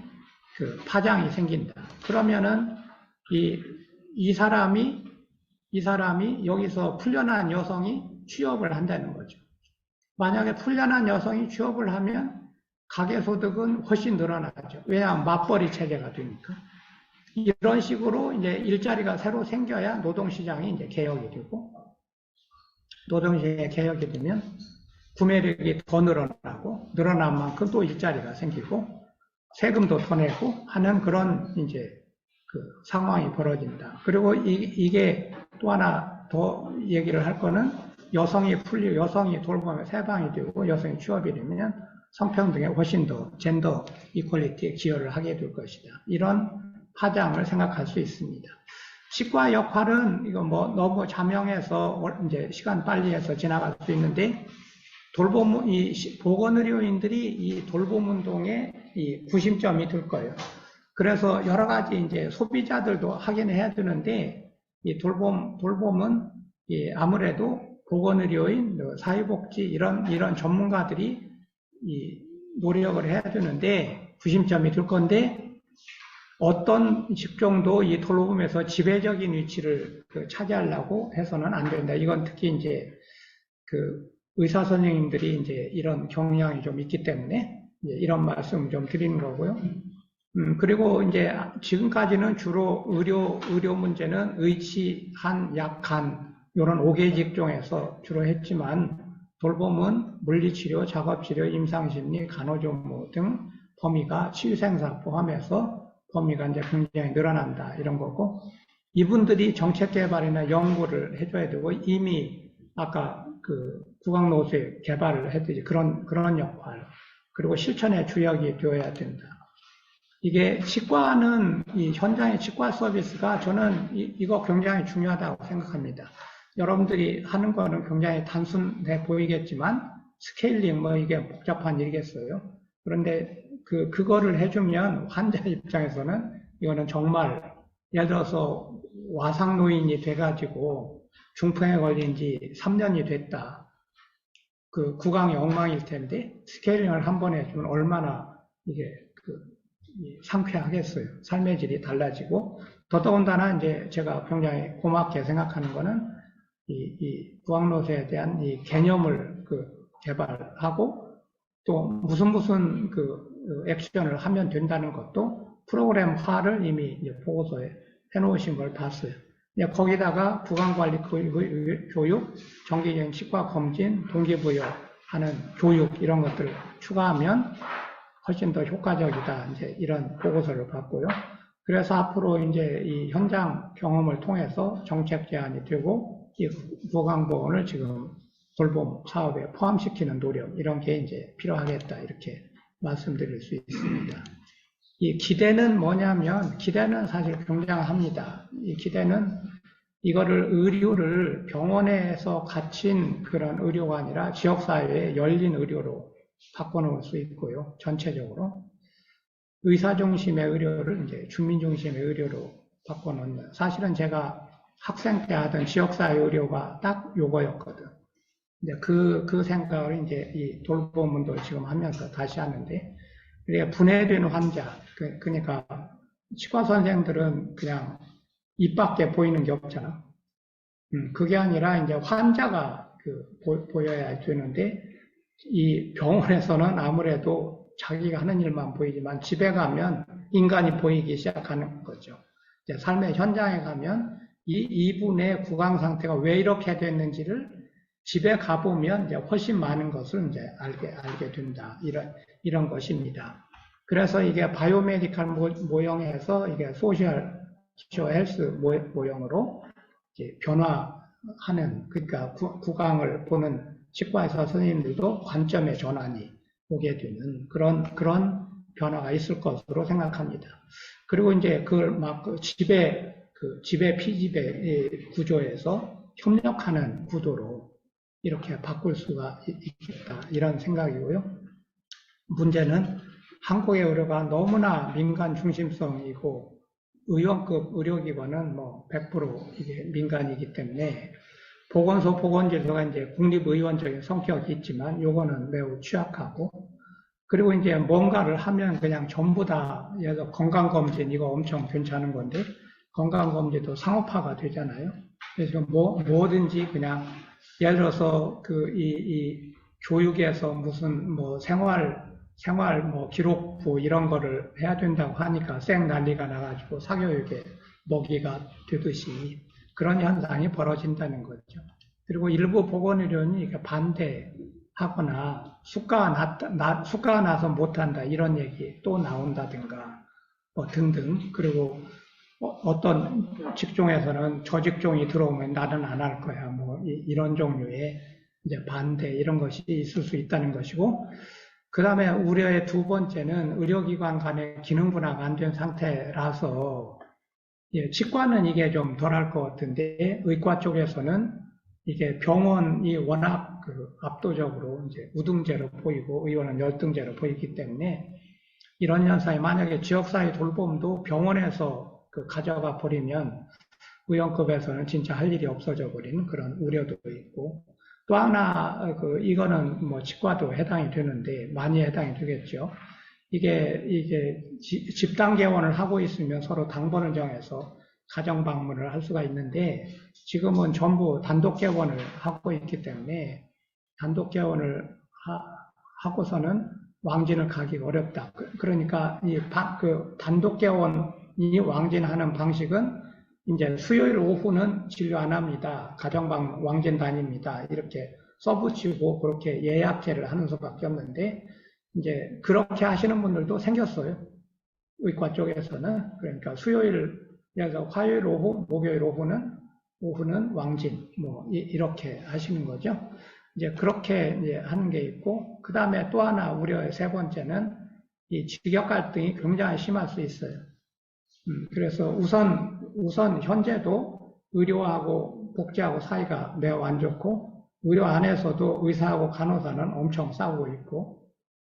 파장이 생긴다. 그러면은 이 사람이 여기서 풀려난 여성이 취업을 한다는 거죠. 만약에 풀려난 여성이 취업을 하면 가계소득은 훨씬 늘어나죠. 왜냐하면 맞벌이 체제가 되니까. 이런 식으로 일자리가 새로 생겨야 노동시장이 개혁이 되고, 노동시장이 개혁이 되면 구매력이 더 늘어나고, 늘어난 만큼 또 일자리가 생기고, 세금도 더 내고 하는 그런 상황이 벌어진다. 그리고 이게 또 하나 더 얘기를 할 거는 여성이 돌봄에 세방이 되고 여성이 취업이 되면 성평등에 훨씬 더 젠더 이퀄리티에 기여를 하게 될 것이다. 이런 파장을 생각할 수 있습니다. 치과 역할은 이거 너무 자명해서 시간 빨리 해서 지나갈 수 있는데, 보건의료인들이 이 돌봄 운동의 이 구심점이 될 거예요. 그래서 여러 가지 소비자들도 하긴 해야 되는데, 이 돌봄은 아무래도 보건의료인, 사회복지 이런 전문가들이 노력을 해야 되는데 구심점이 될 건데, 어떤 직종도 이 돌봄에서 지배적인 위치를 차지하려고 해서는 안 된다. 이건 특히 의사 선생님들이 이런 경향이 좀 있기 때문에 이런 말씀 좀 드리는 거고요. 그리고 지금까지는 주로 의료 문제는 의치한, 약한 이런 5개 직종에서 주로 했지만, 돌봄은 물리치료, 작업치료, 임상심리, 간호조무 등 범위가 치유생사 포함해서 범위가 굉장히 늘어난다 이런 거고, 이분들이 정책 개발이나 연구를 해줘야 되고, 이미 아까 그 구강노수의 개발을 했듯이 그런 역할, 그리고 실천의 주역이 되어야 된다. 이게 치과는, 이 현장의 치과 서비스가 저는 이거 굉장히 중요하다고 생각합니다. 여러분들이 하는 거는 굉장히 단순해 보이겠지만, 스케일링 뭐 이게 복잡한 일이겠어요. 그런데 그거를 해주면 환자 입장에서는 이거는 정말, 예를 들어서 와상노인이 돼가지고 중풍에 걸린 지 3년이 됐다. 그 구강이 엉망일 텐데 스케일링을 한 번 해주면 얼마나 이게 상쾌하겠어요. 삶의 질이 달라지고, 더더군다나 이제 제가 굉장히 고맙게 생각하는 거는 이 구강노쇠에 대한 이 개념을 개발하고, 또 무슨 액션을 하면 된다는 것도 프로그램화를 이미 이제 보고서에 해놓으신 걸 봤어요. 거기다가 구강관리 교육, 정기적인 치과 검진, 동기부여하는 교육 이런 것들을 추가하면 훨씬 더 효과적이다. 이제 이런 보고서를 봤고요. 그래서 앞으로 이제 이 현장 경험을 통해서 정책 제안이 되고, 이 구강보건을 지금 돌봄 사업에 포함시키는 노력, 이런 게 이제 필요하겠다. 이렇게 말씀드릴 수 있습니다. 이 기대는 뭐냐면, 기대는 사실 굉장합니다. 이 기대는 이거를 의료를 병원에서 갇힌 그런 의료가 아니라 지역사회에 열린 의료로 바꿔놓을 수 있고요. 전체적으로. 의사중심의 의료를 이제 주민중심의 의료로 바꿔놓는, 사실은 제가 학생 때 하던 지역사회 의료가 딱 요거였거든. 이제 그 생각을 이제 이 돌봄운동을 지금 하면서 다시 하는데, 그러니까 분해된 환자, 그러니까 치과 선생들은 그냥 입 밖에 보이는 게 없잖아. 그게 아니라 이제 환자가 보여야 되는데, 이 병원에서는 아무래도 자기가 하는 일만 보이지만 집에 가면 인간이 보이기 시작하는 거죠. 이제 삶의 현장에 가면 이분의 구강 상태가 왜 이렇게 됐는지를 집에 가보면 이제 훨씬 많은 것을 이제 알게 된다. 이런 것입니다. 그래서 이게 바이오메디컬 모형에서 이게 소셜 헬스 모형으로 이제 변화하는, 그러니까 구강을 보는 치과의사 선생님들도 관점의 전환이 오게 되는 그런 변화가 있을 것으로 생각합니다. 그리고 이제 그걸 집의 피집의 구조에서 협력하는 구도로 이렇게 바꿀 수가 있겠다. 이런 생각이고요. 문제는 한국의 의료가 너무나 민간 중심성이고, 의원급 의료기관은 뭐 100% 이게 민간이기 때문에, 보건소, 보건질서가 이제 국립의원적인 성격이 있지만, 요거는 매우 취약하고, 그리고 이제 뭔가를 하면 그냥 전부 다, 예를 들어 건강검진, 이거 엄청 괜찮은 건데, 건강검진도 상업화가 되잖아요. 그래서 뭐든지 그냥, 예를 들어서 이 교육에서 무슨 뭐 생활 뭐 기록부 이런 거를 해야 된다고 하니까 쌩 난리가 나가지고 사교육에 먹이가 되듯이 그런 현상이 벌어진다는 거죠. 그리고 일부 보건의료인이 반대하거나 수가가 나서 못한다 이런 얘기 또 나온다든가 뭐 등등. 그리고 어떤 직종에서는 저 직종이 들어오면 나는 안 할 거야 뭐 이런 종류의 이제 반대 이런 것이 있을 수 있다는 것이고, 그 다음에 우려의 두 번째는 의료기관 간의 기능 분화가 안 된 상태라서, 치과는 이게 좀 덜할 것 같은데, 의과 쪽에서는 이게 병원이 워낙 압도적으로 이제 우등제로 보이고, 의원은 열등제로 보이기 때문에, 이런 현상이 만약에 지역사회 돌봄도 병원에서 가져가 버리면, 의원급에서는 진짜 할 일이 없어져 버리는 그런 우려도 있고, 또 하나, 이거는 뭐 치과도 해당이 되는데, 많이 해당이 되겠죠. 이게 집단 개원을 하고 있으면 서로 당번을 정해서 가정 방문을 할 수가 있는데, 지금은 전부 단독 개원을 하고 있기 때문에, 단독 개원을 하고서는 왕진을 가기가 어렵다. 그러니까 단독 개원이 왕진하는 방식은 이제 수요일 오후는 진료 안 합니다. 가정방 왕진 다닙니다. 이렇게 써붙이고 그렇게 예약제를 하는 수밖에 없는데, 이제 그렇게 하시는 분들도 생겼어요. 의과 쪽에서는. 그러니까 수요일 그래서 화요일 오후, 목요일 오후는 왕진, 뭐, 이렇게 하시는 거죠. 이제 그렇게 이제 하는 게 있고, 그 다음에 또 하나 우려의 세 번째는 이 직역 갈등이 굉장히 심할 수 있어요. 그래서 우선 현재도 의료하고 복지하고 사이가 매우 안 좋고, 의료 안에서도 의사하고 간호사는 엄청 싸우고 있고,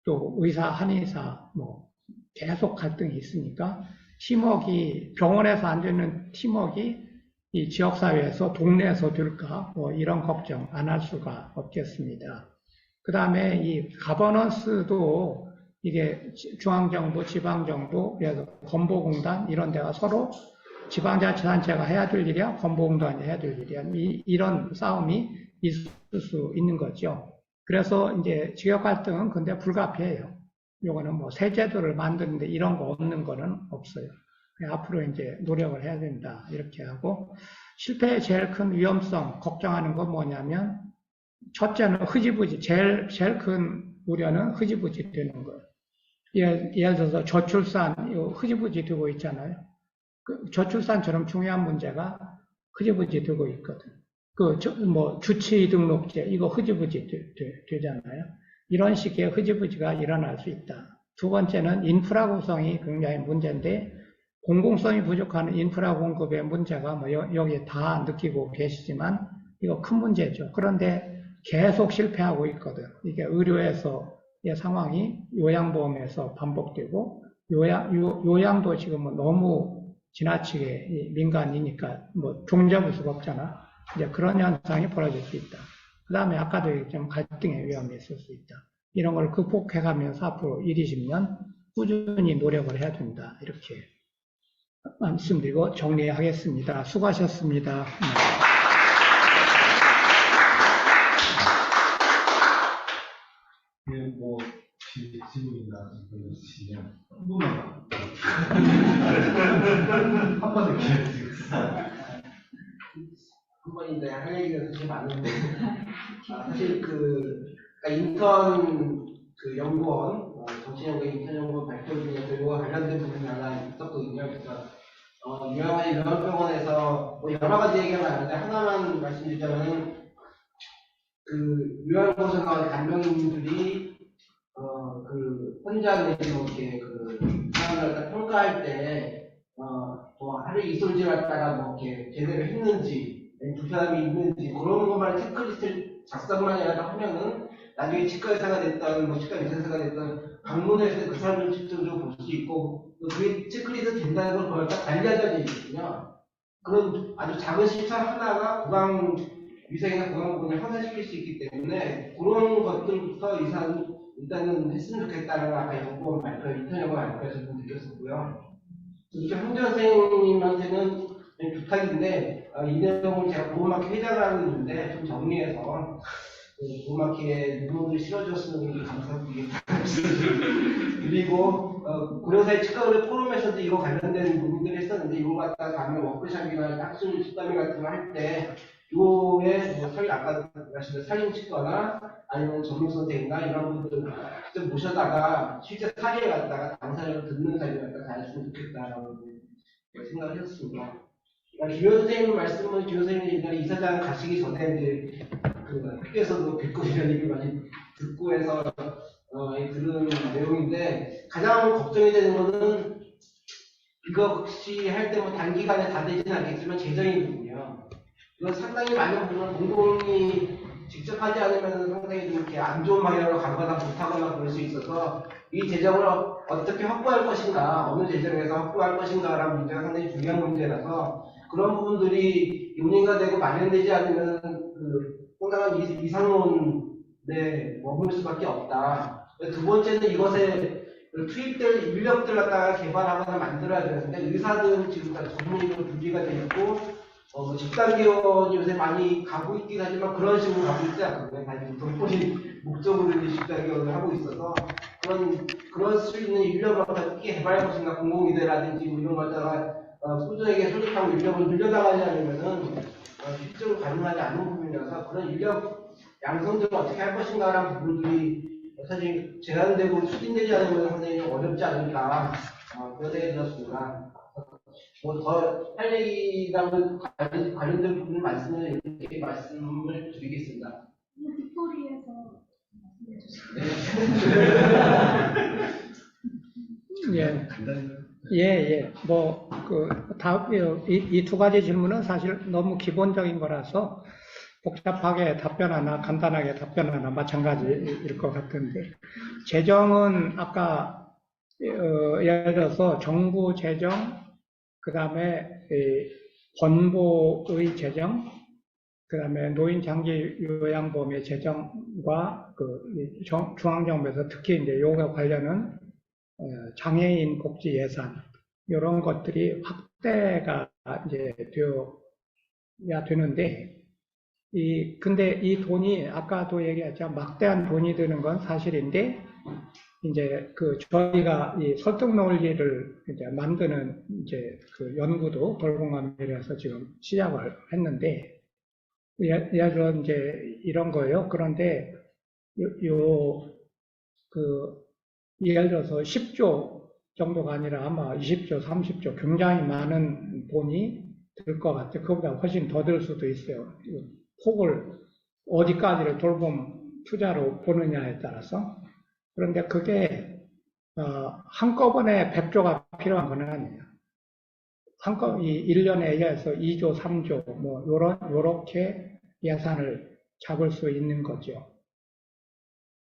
또 의사, 한의사, 뭐, 계속 갈등이 있으니까, 팀워크, 병원에서 안 되는 팀워크, 이 지역사회에서, 동네에서 될까, 뭐, 이런 걱정 안 할 수가 없겠습니다. 그 다음에 이 가버넌스도 이게 중앙정부, 지방정부, 그래서 건보공단, 이런 데가 서로 지방자치단체가 해야 될 일이야, 건보공단이 해야 될 일이야, 이런 싸움이 있을 수 있는 거죠. 그래서 이제 지역 갈등은 근데 불가피해요. 요거는 뭐 새 제도를 만드는데 이런 거 없는 거는 없어요. 앞으로 이제 노력을 해야 된다. 이렇게 하고, 실패의 제일 큰 위험성, 걱정하는 건 뭐냐면, 첫째는 흐지부지, 제일 큰 우려는 흐지부지 되는 거예요. 예를 들어서 저출산, 흐지부지 되고 있잖아요. 저출산처럼 중요한 문제가 흐지부지 되고 있거든. 주치 등록제, 이거 흐지부지 되잖아요. 이런 식의 흐지부지가 일어날 수 있다. 두 번째는 인프라 구성이 굉장히 문제인데, 공공성이 부족한 인프라 공급의 문제가 뭐 여기 다 느끼고 계시지만, 이거 큰 문제죠. 그런데 계속 실패하고 있거든. 이게 의료에서의 상황이 요양보험에서 반복되고, 요양도 지금은 너무 지나치게 민간이니까 뭐 종잡을 수가 없잖아. 이제 그런 현상이 벌어질 수 있다. 그 다음에 아까도 얘기했지만 갈등의 위험이 있을 수 있다. 이런 걸 극복해가면서 앞으로 1, 20년 꾸준히 노력을 해야 된다. 이렇게 말씀드리고 정리하겠습니다. 수고하셨습니다. 네, 뭐 질문이나 있으시면 한 분만 한 번에 기회 드리겠습니다. 한 번인데 할 얘기가 사실 많은데 사실 인턴 연구원 정치연구 인턴 연구원 발표 중에서 이거 관련된 부분이 하나 있었거든요. 그래서 유명한 요양병원에서 뭐 여러 가지 얘기가 많은데 하나만 말씀드리자면은 요양보호소 나온 간병인들이 혼자 내지 이렇게 사람을 갖다 평가할 때 뭐 하루 이솔질 할다가 뭐 이렇게 제대로 했는지 불편함이 있는지 그런 것만 체크리스트를 작성만 해라도 하면은 나중에 치과 의사가 됐던 뭐 치과 의사가 됐던 방문해서 그 사람을 직접적으로 볼 수 있고 그게 체크리스트 된다는 걸 그걸 딱 관리하자는 얘기거든요. 그런 아주 작은 실천 하나가 구강 위생이나 구강 부분을 향상시킬 수 있기 때문에 그런 것들부터 일단은 했으면 좋겠다는 아까 연구원 발표, 인턴 연구원 발표에서 좀 느꼈었고요. 이렇게 황재 선생님한테는 부탁인데 이 내용을 제가 보호막히 회장을 하고 있는데 좀 정리해서 보호막히에 누구를 실어줬으면 감사드리겠습니다. 그리고 고려사의 치과의료 포럼에서도 이거 관련된 부분들을 했었는데 이거 갖다가 다음에 워크숍이나 학술 식담회 같은 거 할 때 이거에 아까 말씀드린 살림치과나 아니면 전문선생이나 이런 분들 직접 모셔다가 실제 사례를 갖다가 당사자를 듣는 자리를 갖다가 다 했으면 좋겠다라고 생각을 했습니다. 그러니까 김효 선생님 말씀은 김효 선생님이 옛날에 이사장 가시기 전에 이제 학교에서도 뵙고 이런 얘기를 많이 듣고 해서 들은 내용인데 가장 걱정이 되는 거는 이것이 할 때 뭐 단기간에 다 되지는 않겠지만 재정이거든요. 이건 상당히 많은 부분은 공공이 직접 하지 않으면 상당히 좀 이렇게 안 좋은 방향으로 가거나 못하거나 그럴 수 있어서 이 재정을 어떻게 확보할 것인가, 어느 재정에서 확보할 것인가라는 문제가 상당히 중요한 문제라서 그런 부분들이 논의가 되고 마련되지 않으면 상당한 이상론에 머물 수밖에 없다. 두 번째는 이것에 투입될 인력들 갖다가 개발하거나 만들어야 되는데 의사들은 지금 다 전문의로 분리가 되어 있고 집단기원 요새 많이 가고 있긴 하지만 그런 식으로 가고 있지 않거든요. 다 돈벌이 목적으로 집단기원을 하고 있어서 그럴 수 있는 인력을 어떻게 개발할 것인가 공공의대라든지 이런 것다가 꾸준하게 설립하고 인력을 늘려나가지 않으면은 실제로 가능하지 않은 부분이라서 그런 인력 양성들을 어떻게 할 것인가라는 부분들이 사실 제한되고 추진되지 않으면 상당히 어렵지 않을까 그런 생각이 들었습니다. 뭐 더 할 얘기랑은 관련된 부분을 말씀을 이렇게 말씀을 드리겠습니다. 빅토리에서 말씀해 주세요. 예, 간단히 예. 이 두 가지 질문은 사실 너무 기본적인 거라서 복잡하게 답변하나 간단하게 답변하나 마찬가지일 것 같은데, 재정은 아까 예를 들어서 정부 재정, 그 다음에 권보의 재정, 그 다음에 노인 장기 요양보험의 재정과 중앙정부에서 특히 이제 요가 관련은 장애인 복지 예산, 이런 것들이 확대가 이제 되어야 되는데, 근데 이 돈이 아까도 얘기했지만 막대한 돈이 드는 건 사실인데, 이제 저희가 이 설득 논리를 이제 만드는 이제 그 연구도 돌봄감리에서 지금 시작을 했는데, 예를 들어 이제 이런 거예요. 그런데 예를 들어서 10조 정도가 아니라 아마 20조, 30조 굉장히 많은 돈이 들 것 같아요. 그보다 훨씬 더 들 수도 있어요. 폭을 어디까지를 돌봄 투자로 보느냐에 따라서. 그런데 그게 한꺼번에 100조가 필요한 건 아니에요. 이 1년에 의해서 2조, 3조 뭐 요렇게 예산을 잡을 수 있는 거죠.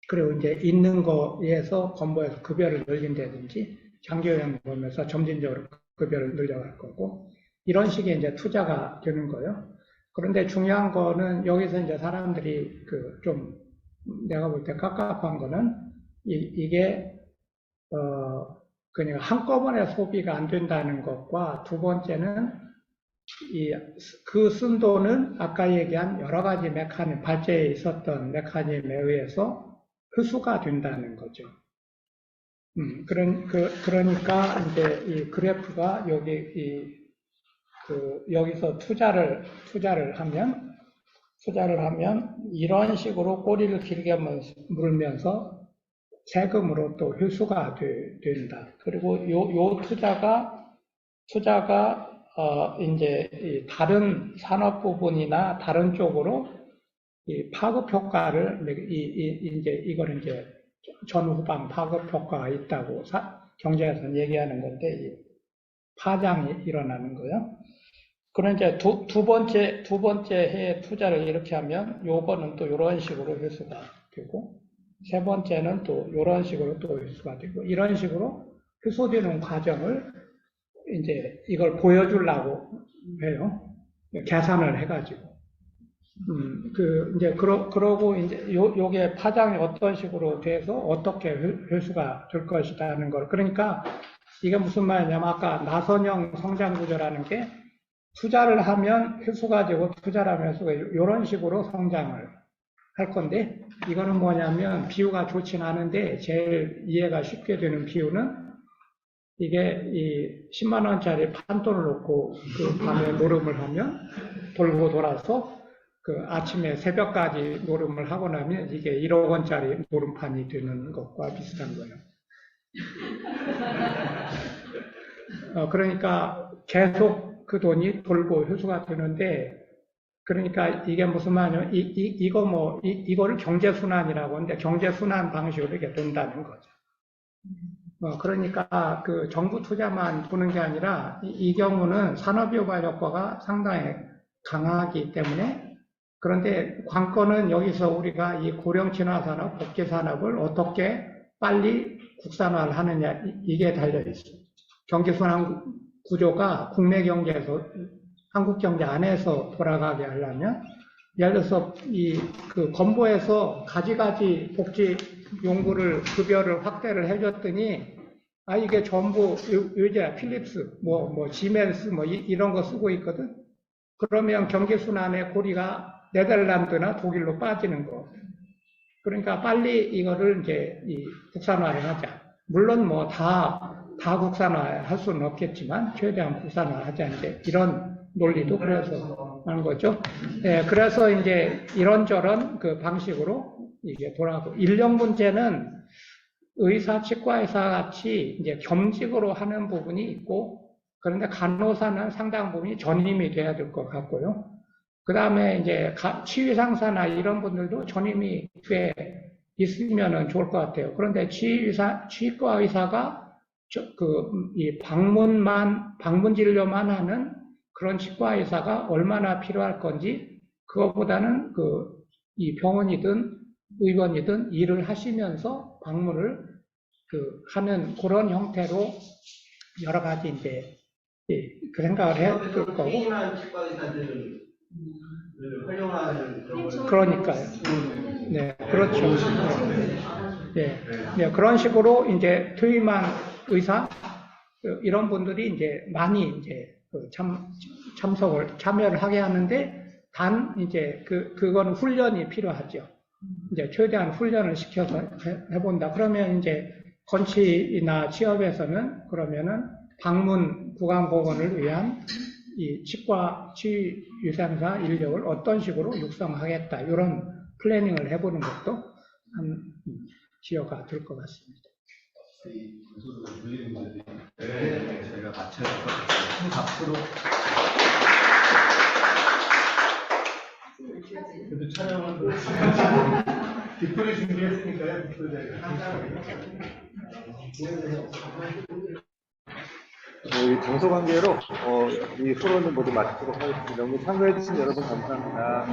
그리고 이제 있는 거에서 건보에서 급여를 늘린다든지 장기요양보험에서 점진적으로 급여를 늘려갈 거고, 이런 식의 이제 투자가 되는 거예요. 그런데 중요한 거는 여기서 이제 사람들이 좀 내가 볼 때 깝깝한 거는 이게 그냥 한꺼번에 소비가 안 된다는 것과, 두 번째는 그 쓴 돈은 아까 얘기한 여러 가지 발제에 있었던 메커니즘에 의해서 흡수가 된다는 거죠. 그러니까 이제 이 그래프가 여기서 투자를 하면 이런 식으로 꼬리를 길게 물면서 세금으로 또 회수가 된다. 그리고 요 투자가 이제 이 다른 산업 부분이나 다른 쪽으로 이 파급 효과를 이걸 이제 전후방 파급 효과가 있다고 경제에서는 얘기하는 건데, 이 파장이 일어나는 거예요. 그런데 두 번째 해에 투자를 이렇게 하면 요거는 또 이런 식으로 회수가 되고, 세 번째는 또 이런 식으로 또 회수가 되고, 이런 식으로 회수되는 과정을 이제 이걸 보여주려고 해요. 계산을 해가지고. 그러고 이제 요게 파장이 어떤 식으로 돼서 어떻게 회수가 될 것이라는 걸. 그러니까 이게 무슨 말이냐면, 아까 나선형 성장 구조라는 게 투자를 하면 회수가 되고 투자를 하면 회수가 되고 이런 식으로 성장을 할 건데, 이거는 뭐냐면 비유가 좋진 않은데 제일 이해가 쉽게 되는 비유는, 이게 이 10만 원짜리 판돈을 놓고 밤에 노름을 하면 돌고 돌아서 아침에 새벽까지 노름을 하고 나면 이게 1억 원짜리 노름판이 되는 것과 비슷한 거예요. 그러니까 계속 그 돈이 돌고 회수가 되는데, 그러니까 이게 무슨 말이냐면 이거를 경제순환이라고 하는데, 경제순환 방식으로 이게 된다는 거죠. 그러니까 정부 투자만 보는 게 아니라 이 경우는 산업유발 효과가 상당히 강하기 때문에, 그런데 관건은 여기서 우리가 이 고령친화 산업, 복지 산업을 어떻게 빨리 국산화를 하느냐, 이게 달려 있어요. 경제순환 구조가 국내 경제에서, 한국 경제 안에서 돌아가게 하려면, 예를 들어서 건보에서 가지가지 복지 용구를, 급여를 확대를 해줬더니, 이게 전부 요새 필립스, 지멘스, 이런 거 쓰고 있거든. 그러면 경제순환의 고리가 네덜란드나 독일로 빠지는 거. 그러니까 빨리 이거를 이제 국산화를 하자. 물론 다 국산화 할 수는 없겠지만 최대한 국산화 하자, 이제 이런 논리도 그래서 하는 거죠. 예, 그래서 이제 이런저런 방식으로 이게 돌아가고, 인력 문제는 의사, 치과의사 같이 이제 겸직으로 하는 부분이 있고, 그런데 간호사는 상당 부분이 전임이 돼야 될 것 같고요. 그 다음에 이제 치위상사나 이런 분들도 전임이 꽤 있으면 좋을 것 같아요. 그런데 치과 의사가 이 방문 진료만 하는 그런 치과 의사가 얼마나 필요할 건지, 그거보다는 이 병원이든 의원이든 일을 하시면서 방문을 하는 그런 형태로 여러 가지 이제 그 생각을 해야 될 거고. 퇴임한 치과 의사들을 활용하는 그러니까요. 네, 그렇죠. 네, 그런 식으로 이제 퇴임한 의사 이런 분들이 이제 많이 이제 참여를 하게 하는데, 단 이제 그거는 훈련이 필요하죠. 이제 최대한 훈련을 시켜서 해본다. 그러면 이제 건치나 취업에서는 그러면은 방문 구강보건을 위한 이 치위상사 인력을 어떤 식으로 육성하겠다, 이런 플래닝을 해보는 것도 한 기여가 될 것 같습니다. 이 분수도 물리는 문제들이 저희가 맞춰야 될 것 같아요. 큰 박수로. 그래도 촬영은 뒷풀이 준비했으니까요. 이 장소 관계로 이 토론을 모두 마치도록 하겠습니다. 오늘 참가해주신 여러분 감사합니다.